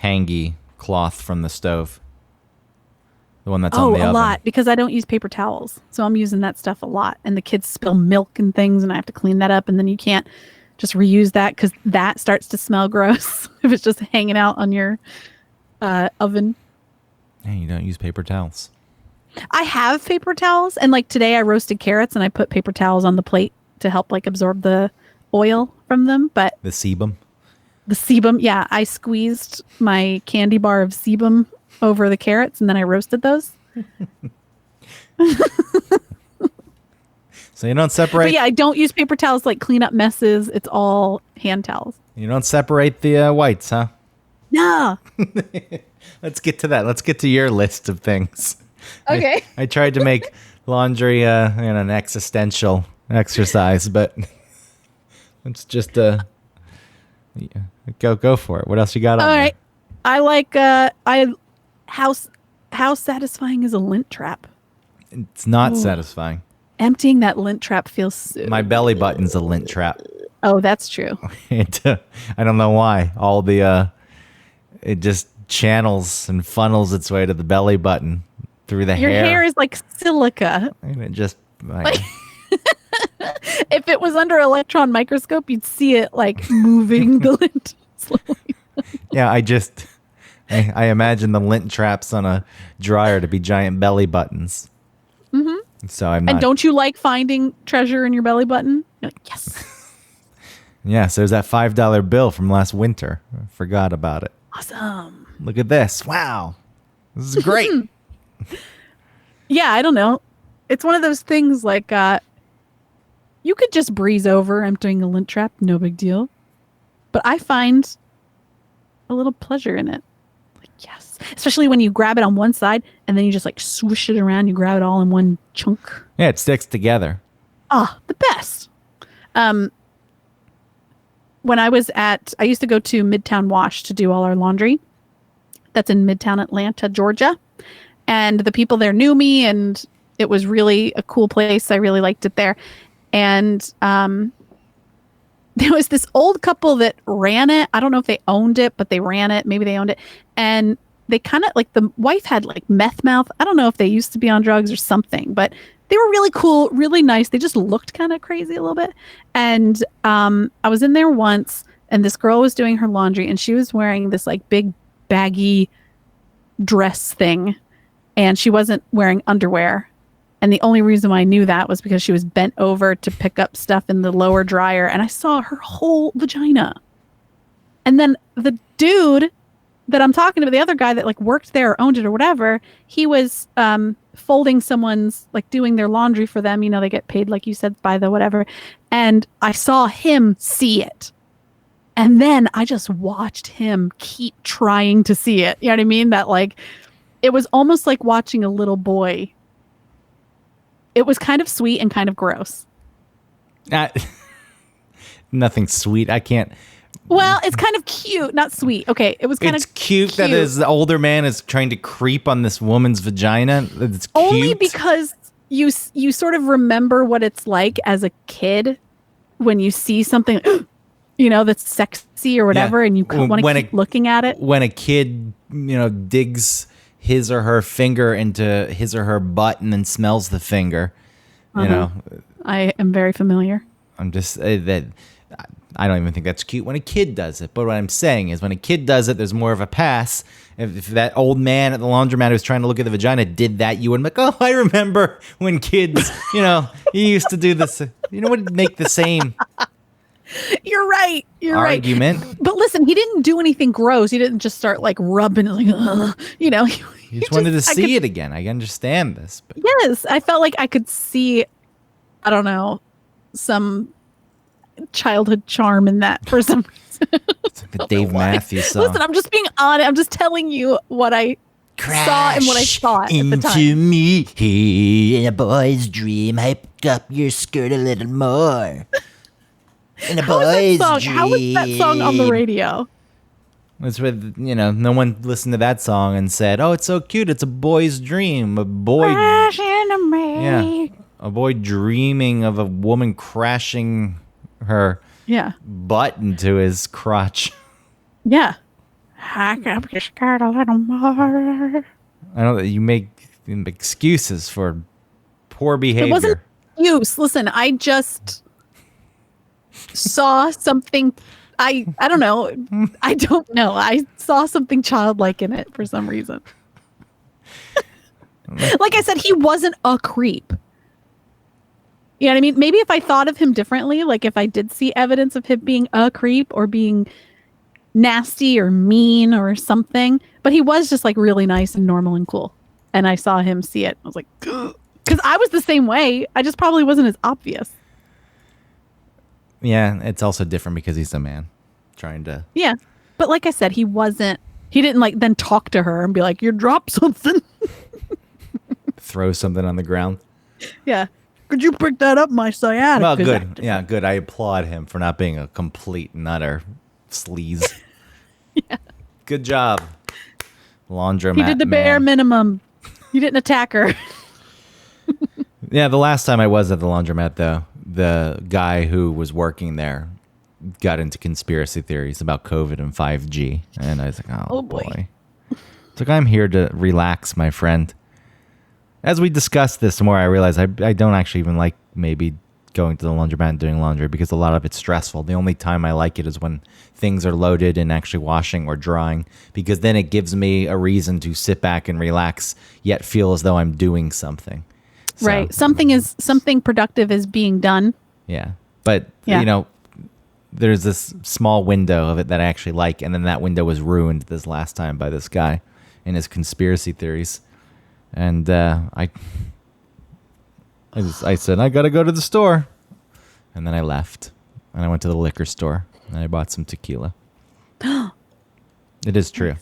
hangy cloth from the stove? The one that's on the oven. A lot, because I don't use paper towels. So I'm using that stuff a lot. And the kids spill milk and things, and I have to clean that up. And then you can't just reuse that because that starts to smell gross if it's just hanging out on your oven. Hey, you don't use paper towels. I have paper towels. And like today I roasted carrots and I put paper towels on the plate to help like absorb the oil from them. But the sebum? The sebum, yeah. I squeezed my candy bar of sebum over the carrots, and then I roasted those. So you don't separate... But yeah, I don't use paper towels to like clean up messes. It's all hand towels. You don't separate the whites, huh? No. Let's get to that. Let's get to your list of things. Okay. I tried to make laundry an existential exercise, but it's just... Go for it. What else you got on All there? right. I like how satisfying is a lint trap? It's not satisfying. Emptying that lint trap feels so... My belly button's a lint trap. Oh, that's true. I don't know why. All the it just channels and funnels its way to the belly button through the hair. Your hair is like silica. And it just if it was under electron microscope, you'd see it like moving the lint slowly. Yeah, I imagine the lint traps on a dryer to be giant belly buttons. Mm-hmm. So I'm not. And don't you like finding treasure in your belly button? You're like, yes. Yes, there's that $5 bill from last winter. I forgot about it. Awesome. Look at this. Wow. This is great. Yeah, I don't know. It's one of those things like you could just breeze over emptying a lint trap, no big deal. But I find a little pleasure in it. Like, yes. Especially when you grab it on one side and then you just like swoosh it around. You grab it all in one chunk. Yeah, it sticks together. Ah, the best. When I used to go to Midtown Wash to do all our laundry. That's in Midtown Atlanta, Georgia. And the people there knew me, and it was really a cool place. I really liked it there. And there was this old couple that ran it. I don't know if they owned it, but they ran it. Maybe they owned it. And they kind of like, the wife had like meth mouth. I don't know if they used to be on drugs or something, but they were really cool, really nice. They just looked kind of crazy a little bit. And I was in there once, and this girl was doing her laundry, and she was wearing this like big baggy dress thing, and she wasn't wearing underwear. And the only reason why I knew that was because she was bent over to pick up stuff in the lower dryer, and I saw her whole vagina. And then the dude that I'm talking about, the other guy that like worked there or owned it or whatever, he was folding someone's, like doing their laundry for them. You know, they get paid, like you said, by the whatever. And I saw him see it. And then I just watched him keep trying to see it. You know what I mean? That like, it was almost like watching a little boy. It was kind of sweet and kind of gross. Nothing sweet. I can't. Well, it's kind of cute, not sweet. Okay, it was kind It's of cute that his older man is trying to creep on this woman's vagina. It's cute. Only because you sort of remember what it's like as a kid when you see something, that's sexy or whatever, and you want to keep looking at it. When a kid, digs his or her finger into his or her butt and then smells the finger, I am very familiar. I'm just that. I don't even think that's cute when a kid does it. But what I'm saying is when a kid does it, there's more of a pass. If that old man at the laundromat who's trying to look at the vagina did that, you wouldn't be like, oh, I remember when kids, you used to do this. You know what would make the same You're right. argument. Right. But listen, he didn't do anything gross. He didn't just start like rubbing it like, He just wanted to see it again. I understand this. But. Yes, I felt like I could see, I don't know, some childhood charm in that for some reason. It's like the Dave Matthews song. Listen, I'm just being honest. I'm just telling you what I saw and what I thought at the time. Into me in a boy's dream. Hype up your skirt a little more. In a boy's dream. How was that song on the radio? It's with, no one listened to that song and said, oh, it's so cute. It's a boy's dream. A boy. Yeah. A boy dreaming of a woman crashing her butt into his crotch. Yeah. Hack up your skirt a little more. I know that you make excuses for poor behavior. It wasn't an excuse. Listen, I just saw something. I don't know. I don't know. I saw something childlike in it for some reason. Like I said, he wasn't a creep. You know what I mean? Maybe if I thought of him differently, like if I did see evidence of him being a creep or being nasty or mean or something, but he was just like really nice and normal and cool. And I saw him see it. I was like, because I was the same way. I just probably wasn't as obvious. Yeah, it's also different because he's a man trying to. Yeah. But like I said, he didn't like then talk to her and be like, you dropped something. Throw something on the ground. Yeah. Could you pick that up, my sciatica? Well, good. Yeah, good. I applaud him for not being a complete and utter sleaze. Yeah. Good job, laundromat. He did the bare minimum. You didn't attack her. Yeah, the last time I was at the laundromat, though, the guy who was working there got into conspiracy theories about COVID and 5G. And I was like, oh boy. It's like, I'm here to relax, my friend. As we discussed this more, I realized I don't actually even like maybe going to the laundromat and doing laundry because a lot of it's stressful. The only time I like it is when things are loaded and actually washing or drying, because then it gives me a reason to sit back and relax, yet feel as though I'm doing something. So, right. Something productive is being done. Yeah. But, there's this small window of it that I actually like, and then that window was ruined this last time by this guy and his conspiracy theories. And I said, I got to go to the store. And then I left. And I went to the liquor store. And I bought some tequila. It is true.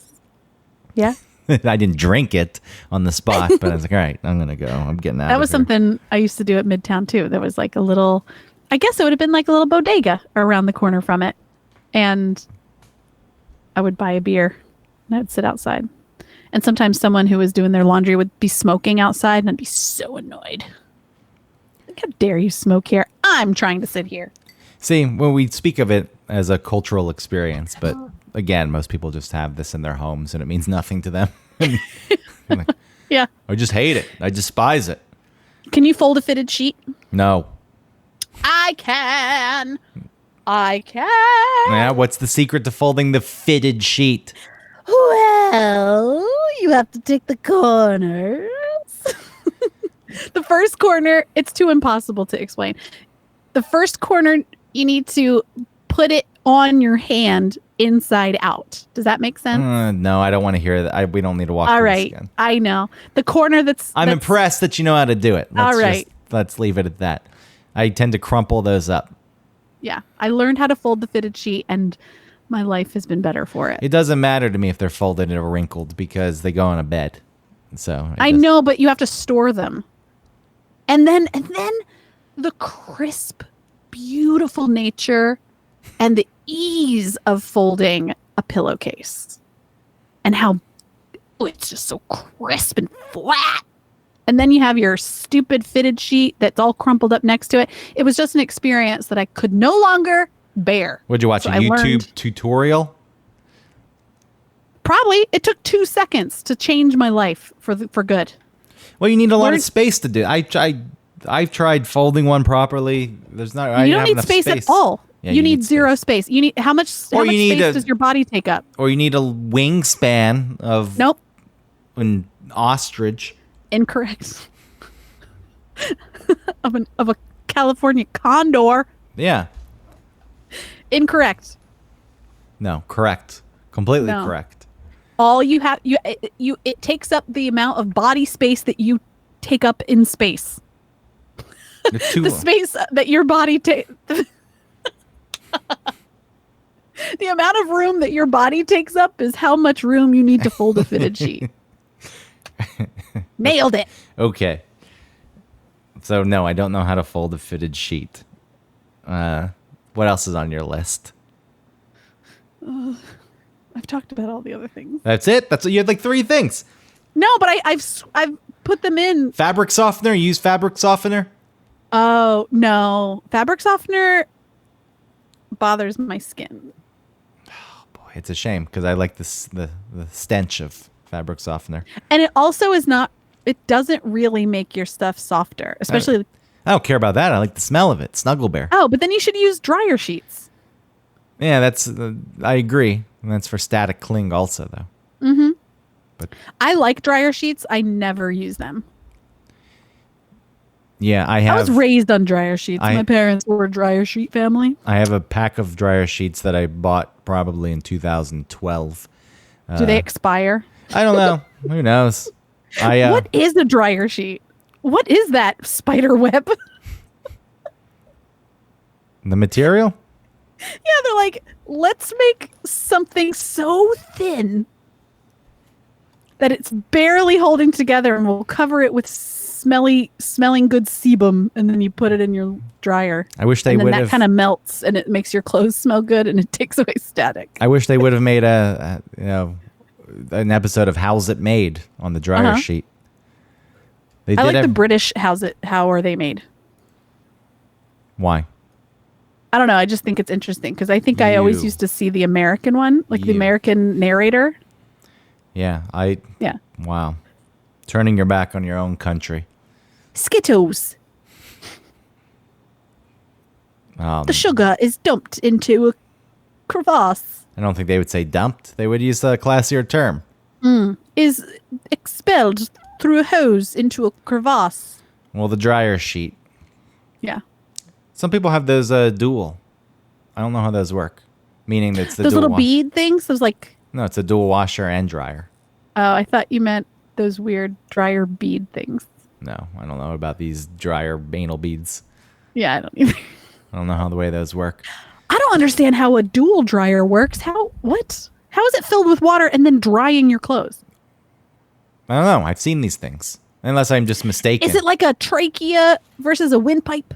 Yeah. I didn't drink it on the spot, but I was like, all right, I'm going to go. I'm getting out That of was here. something I used to do at Midtown, too. There was like a little, I guess it would have been like a little bodega around the corner from it. And I would buy a beer and I'd sit outside. And sometimes someone who was doing their laundry would be smoking outside, and I'd be so annoyed. Like, how dare you smoke here? I'm trying to sit here. See, when we speak of it as a cultural experience, but again, most people just have this in their homes, and it means nothing to them. Yeah. I just hate it. I despise it. Can you fold a fitted sheet? No. I can. Yeah, what's the secret to folding the fitted sheet? Well, you have to take the corners. The first corner, it's too impossible to explain. The first corner, you need to put it on your hand inside out. Does that make sense? No, I don't want to hear that. We don't need to walk All through right. this again. I know. The corner I'm impressed that you know how to do it. All right. Let's leave it at that. I tend to crumple those up. Yeah. I learned how to fold the fitted sheet, and my life has been better for it. It doesn't matter to me if they're folded or wrinkled because they go on a bed. So I know, but you have to store them. And then the crisp, beautiful nature and the ease of folding a pillowcase and how it's just so crisp and flat. And then you have your stupid fitted sheet that's all crumpled up next to it. It was just an experience that I could no longer bear. Would you watch So a I YouTube learned- tutorial? Probably. It took 2 seconds to change my life for good. Well, you need a lot Learn- of space to do. I've tried folding one properly. There's not. I You didn't don't have need enough space at all. Yeah, you need zero space. space. You need how much Or space you need does your body take up? Or you need a wingspan of Nope. an ostrich. Incorrect. of a California condor. Yeah. Incorrect. No. Correct. Completely No. correct. All you have it takes up the amount of body space that you take up in space. It's too. The space that your body takes. The amount of room that your body takes up is how much room you need to fold a fitted sheet. Nailed it. Okay. So no, I don't know how to fold a fitted sheet. What else is on your list? I've talked about all the other things. That's it. You had like 3 things. No, but I've put them in. Fabric softener. You use fabric softener. Oh no, fabric softener bothers my skin. Boy, it's a shame because I like the stench of fabric softener. And it also is not. It doesn't really make your stuff softer, especially. I don't care about that. I like the smell of it. Snuggle Bear. Oh, but then you should use dryer sheets. Yeah, that's. I agree. And that's for static cling also, though. Mm-hmm. But I like dryer sheets. I never use them. yeah, I I was have. raised on dryer sheets. My parents were a dryer sheet family. I have a pack of dryer sheets that I bought probably in 2012. Do they expire? I don't know. Who knows? What is a dryer sheet? What is that spider web? The material? Yeah, they're like, let's make something so thin that it's barely holding together, and we'll cover it with smelling good sebum, and then you put it in your dryer. I wish they and then would that have. kind of melts, and it makes your clothes smell good, and it takes away static. I wish they would have made an episode of How's It Made on the dryer sheet. They I did like the British how are they made? Why? I don't know. I just think it's interesting because I think I always You. used to see the American one, like the You. American narrator. Yeah, Yeah. Wow. Turning your back on your own country. Skittles. The sugar is dumped into a crevasse. I don't think they would say dumped. They would use a classier term. Is expelled through a hose into a crevasse. Well, the dryer sheet. Yeah. Some people have those dual. I don't know how those work. Meaning it's the Those dual little wash- bead things. Those like. No, it's a dual washer and dryer. Oh, I thought you meant those weird dryer bead things. No, I don't know about these dryer anal beads. Yeah, I don't either. I don't know how the way those work. I don't understand how a dual dryer works. What? How is it filled with water and then drying your clothes? I don't know. I've seen these things. Unless I'm just mistaken. Is it like a trachea versus a windpipe?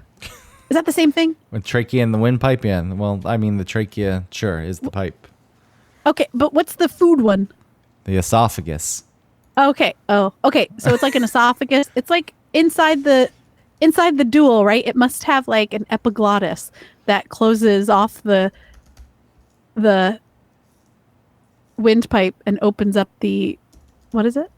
Is that the same thing? With trachea and the windpipe? Yeah. Well, I mean, the trachea, sure, is the pipe. Okay, but what's the food one? The esophagus. Okay. Oh, okay. So it's like an esophagus. It's like inside the dual, right? It must have like an epiglottis that closes off the windpipe and opens up the what is it?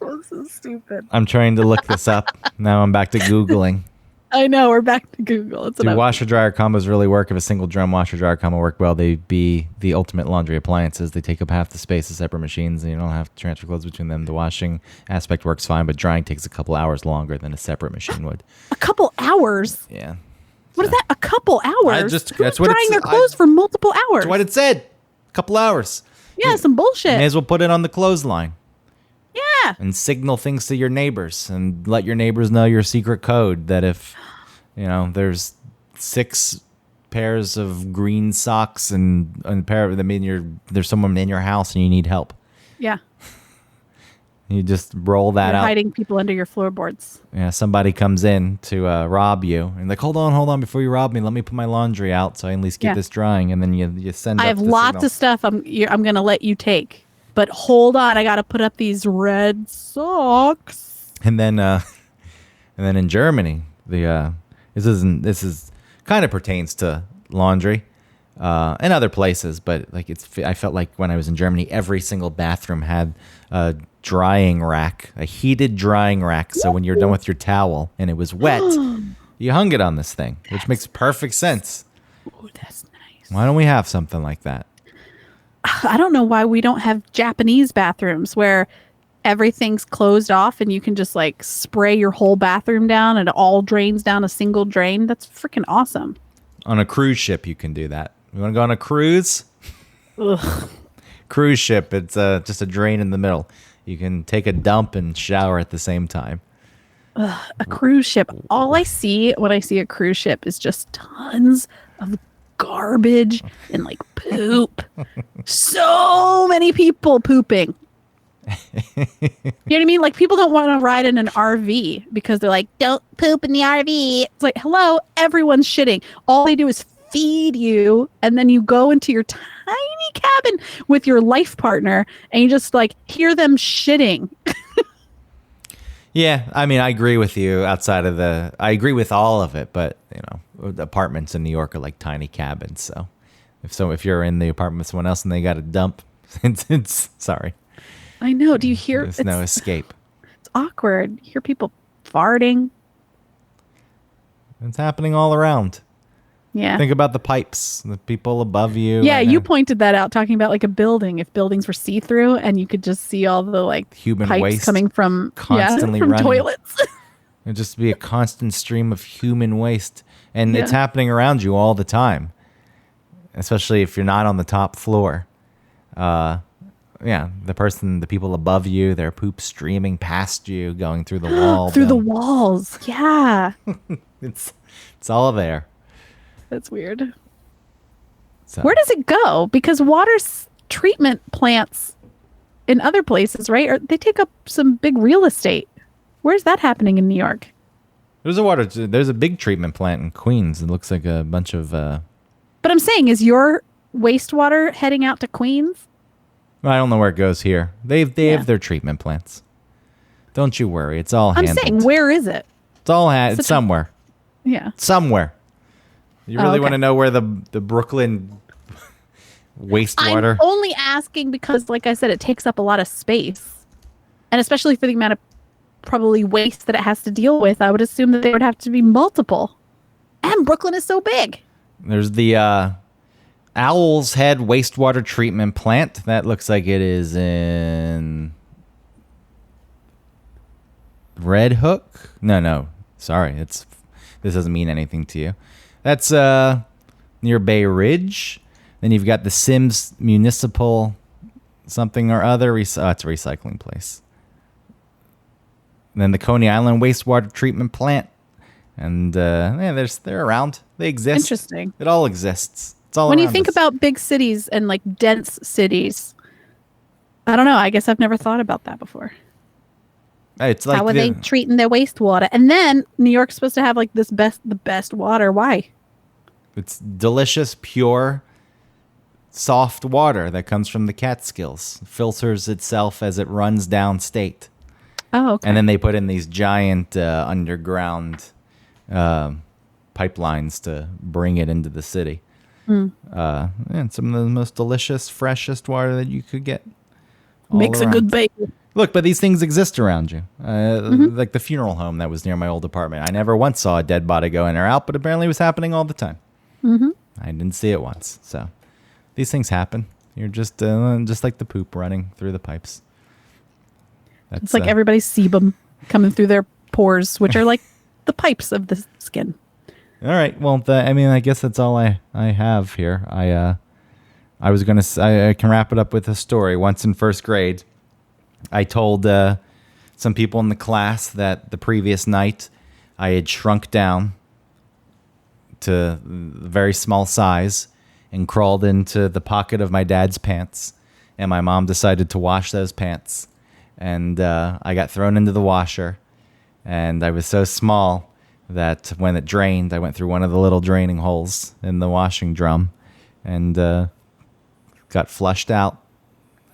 This is stupid. I'm trying to look this up. Now I'm back to Googling. I know, we're back to Google. It's Do washer dryer combos really work? If a single drum washer dryer combo worked well, they'd be the ultimate laundry appliances. They take up half the space of separate machines, and you don't have to transfer clothes between them. The washing aspect works fine, but drying takes a couple hours longer than a separate machine would. a couple hours. Yeah. What is that? A couple hours? Who's drying their clothes for multiple hours? That's what it said. A couple hours. Yeah, some bullshit. May as well put it on the clothesline. Yeah. And signal things to your neighbors and let your neighbors know your secret code that if, there's 6 pairs of green socks and a pair of them there's someone in your house and you need help. Yeah. You just roll that You're out. hiding people under your floorboards. Yeah, somebody comes in to rob you, and like, hold on, before you rob me, let me put my laundry out so I at least get Yeah. this drying, and then you send. I up have the lots signal. of stuff I'm going to let you take. But hold on, I got to put up these red socks. And then in Germany, this is kind of pertains to laundry, and other places, but like I felt like when I was in Germany, every single bathroom had a drying rack, a heated drying rack. So when you're done with your towel and it was wet, you hung it on this thing, which makes perfect sense. Oh, that's nice. Why don't we have something like that? I don't know why we don't have Japanese bathrooms where everything's closed off and you can just like spray your whole bathroom down and it all drains down a single drain. That's freaking awesome. On a cruise ship, you can do that. You want to go on a cruise? Ugh. Cruise ship, it's just a drain in the middle. You can take a dump and shower at the same time. A cruise ship. All I see when I see a cruise ship is just tons of garbage and like poop. So many people pooping. You know what I mean? Like people don't want to ride in an RV because they're like, don't poop in the RV. It's like, hello, everyone's shitting. All they do is feed you, and then you go into your tiny cabin with your life partner, and you just like hear them shitting. Yeah, I mean, I agree with you. I agree with all of it, but apartments in New York are like tiny cabins. So, if you're in the apartment with someone else and they got a dump, it's sorry. I know. Do you hear? There's no escape. It's awkward. You hear people farting. It's happening all around. Yeah. Think about the pipes, the people above you. Yeah, you pointed that out, talking about like a building. If buildings were see-through, and you could just see all the like Human pipes waste coming from constantly from running. toilets. It'd just be a constant stream of human waste, and it's Yeah. happening around you all the time. Especially if you're not on the top floor. Yeah, the people above you, their poop streaming past you, going through the wall. Through the walls. Yeah. It's all there. That's weird. So, Where does it go? Because treatment plants in other places, right? They take up some big real estate. Where's that happening in New York? there's a big treatment plant in Queens. It looks like a bunch of. But I'm saying, is your wastewater heading out to Queens? I don't know where it goes here. They Yeah. have their treatment plants. Don't you worry. It's all I'm handled. saying, where is it? It's all it's somewhere. Yeah. Somewhere. You really okay. want to know where the Brooklyn wastewater? I'm only asking because, like I said, it takes up a lot of space. And especially for the amount of probably waste that it has to deal with, I would assume that there would have to be multiple. And Brooklyn is so big. There's the Owl's Head wastewater treatment plant. That looks like it is in Red Hook. No. Sorry, this doesn't mean anything to you. That's near Bay Ridge. Then you've got the Sims Municipal something or other. It's a recycling place. And then the Coney Island wastewater treatment plant. And they're around. They exist. Interesting. It all exists. It's all When you around think us. about big cities and like dense cities, I don't know. I guess I've never thought about that before. It's like How are they treating their wastewater? And then New York's supposed to have like the best water. Why? It's delicious, pure, soft water that comes from the Catskills. Filters itself as it runs downstate. Oh, okay. And then they put in these giant underground pipelines to bring it into the city. And some of the most delicious, freshest water that you could get. all Makes a around. good baby. Look, but these things exist around you. Like the funeral home that was near my old apartment. I never once saw a dead body go in or out, but apparently it was happening all the time. I didn't see it once. So these things happen. You're just like the poop running through the pipes. That's, It's like everybody's sebum coming through their pores, which are like the pipes of the skin. All right. Well, I guess that's all I have here. I was going to I can wrap it up with a story. Once in first grade, I told some people in the class that the previous night I had shrunk down to a very small size and crawled into the pocket of my dad's pants, and my mom decided to wash those pants. and I got thrown into the washer, and I was so small that when it drained, I went through one of the little draining holes in the washing drum, and got flushed out.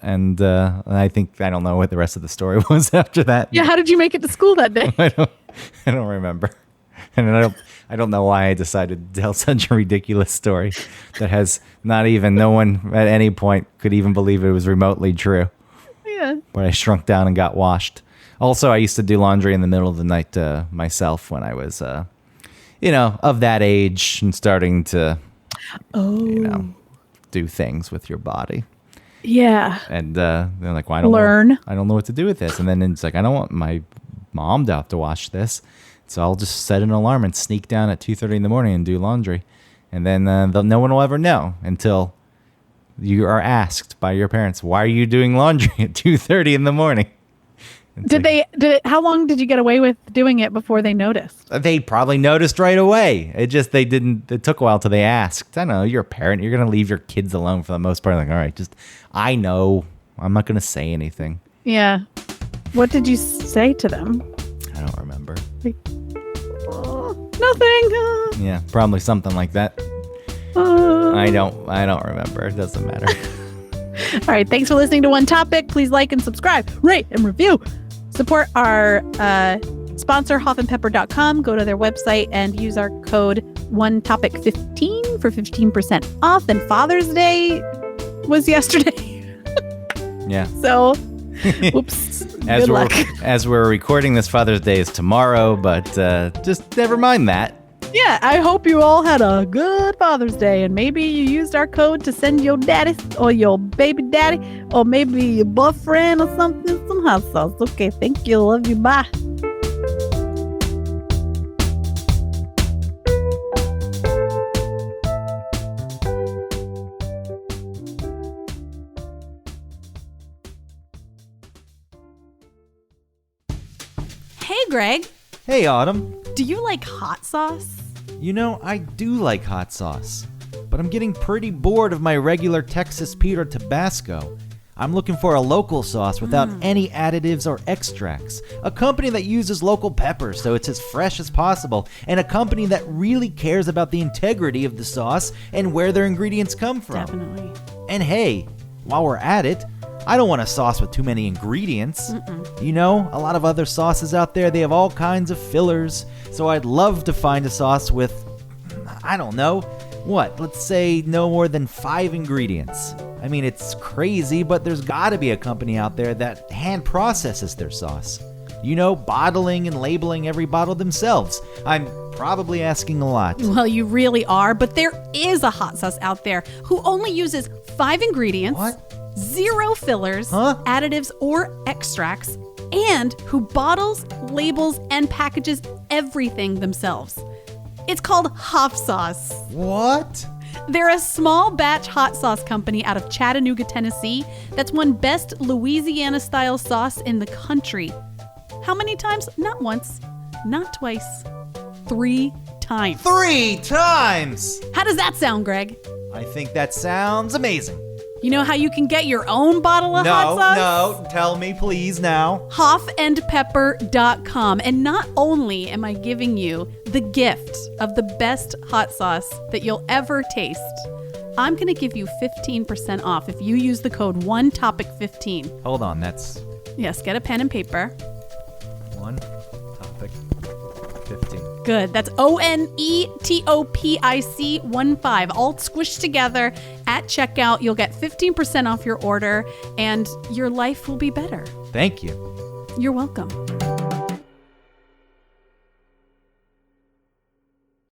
And I don't know what the rest of the story was after that. Yeah, how did you make it to school that day? I don't remember. And I don't know why I decided to tell such a ridiculous story that has no one at any point could even believe it was remotely true. Yeah. But I shrunk down and got washed. Also, I used to do laundry in the middle of the night myself when I was, of that age and starting to, do things with your body. Yeah. And they're like, well, I don't know what to do with this. And then it's like, I don't want my mom to have to wash this. So I'll just set an alarm and sneak down at 2:30 in the morning and do laundry. And then no one will ever know until you are asked by your parents, why are you doing laundry at 2:30 in the morning? How long did you get away with doing it before they noticed? They probably noticed right away. It took a while till they asked. I don't know, you're a parent. You're going to leave your kids alone for the most part. Like, all right, I know. I'm not going to say anything. Yeah. What did you say to them? I don't remember. Nothing. Yeah, probably something like that. I don't remember. It doesn't matter. All right. Thanks for listening to One Topic. Please like and subscribe, rate and review. Support our sponsor, hoffandpepper.com. Go to their website and use our code OneTopic15 for 15% off. And Father's Day was yesterday. Yeah. So, oops. As we're recording this, Father's Day is tomorrow, but just never mind that. Yeah, I hope you all had a good Father's Day, and maybe you used our code to send your daddy or your baby daddy or maybe your boyfriend or something some hot sauce. Okay, thank you. Love you. Bye. Hey, Greg. Hey, Autumn. Do you like hot sauce? I do like hot sauce, but I'm getting pretty bored of my regular Texas Pete or Tabasco. I'm looking for a local sauce without any additives or extracts. A company that uses local peppers so it's as fresh as possible, and a company that really cares about the integrity of the sauce and where their ingredients come from. Definitely. And hey, while we're at it, I don't want a sauce with too many ingredients. A lot of other sauces out there, they have all kinds of fillers. So I'd love to find a sauce with, let's say no more than 5 ingredients. I mean, it's crazy, but there's gotta be a company out there that hand processes their sauce. Bottling and labeling every bottle themselves. I'm probably asking a lot. Well, you really are, but there is a hot sauce out there who only uses 5 ingredients. What? 0 fillers, additives, or extracts, and who bottles, labels, and packages everything themselves. It's called Hoff Sauce. What? They're a small batch hot sauce company out of Chattanooga, Tennessee that's won Best Louisiana-style sauce in the country. How many times? Not once, not twice, 3 times. 3 times! How does that sound, Greg? I think that sounds amazing. You know how you can get your own bottle of hot sauce? No, tell me please now. hoffandpepper.com. And not only am I giving you the gift of the best hot sauce that you'll ever taste, I'm going to give you 15% off if you use the code OneTopic15. Hold on, that's... Yes, get a pen and paper. One Topic 15. Good. That's ONETOPIC 15, all squished together. At checkout, you'll get 15% off your order, and your life will be better. Thank you. You're welcome.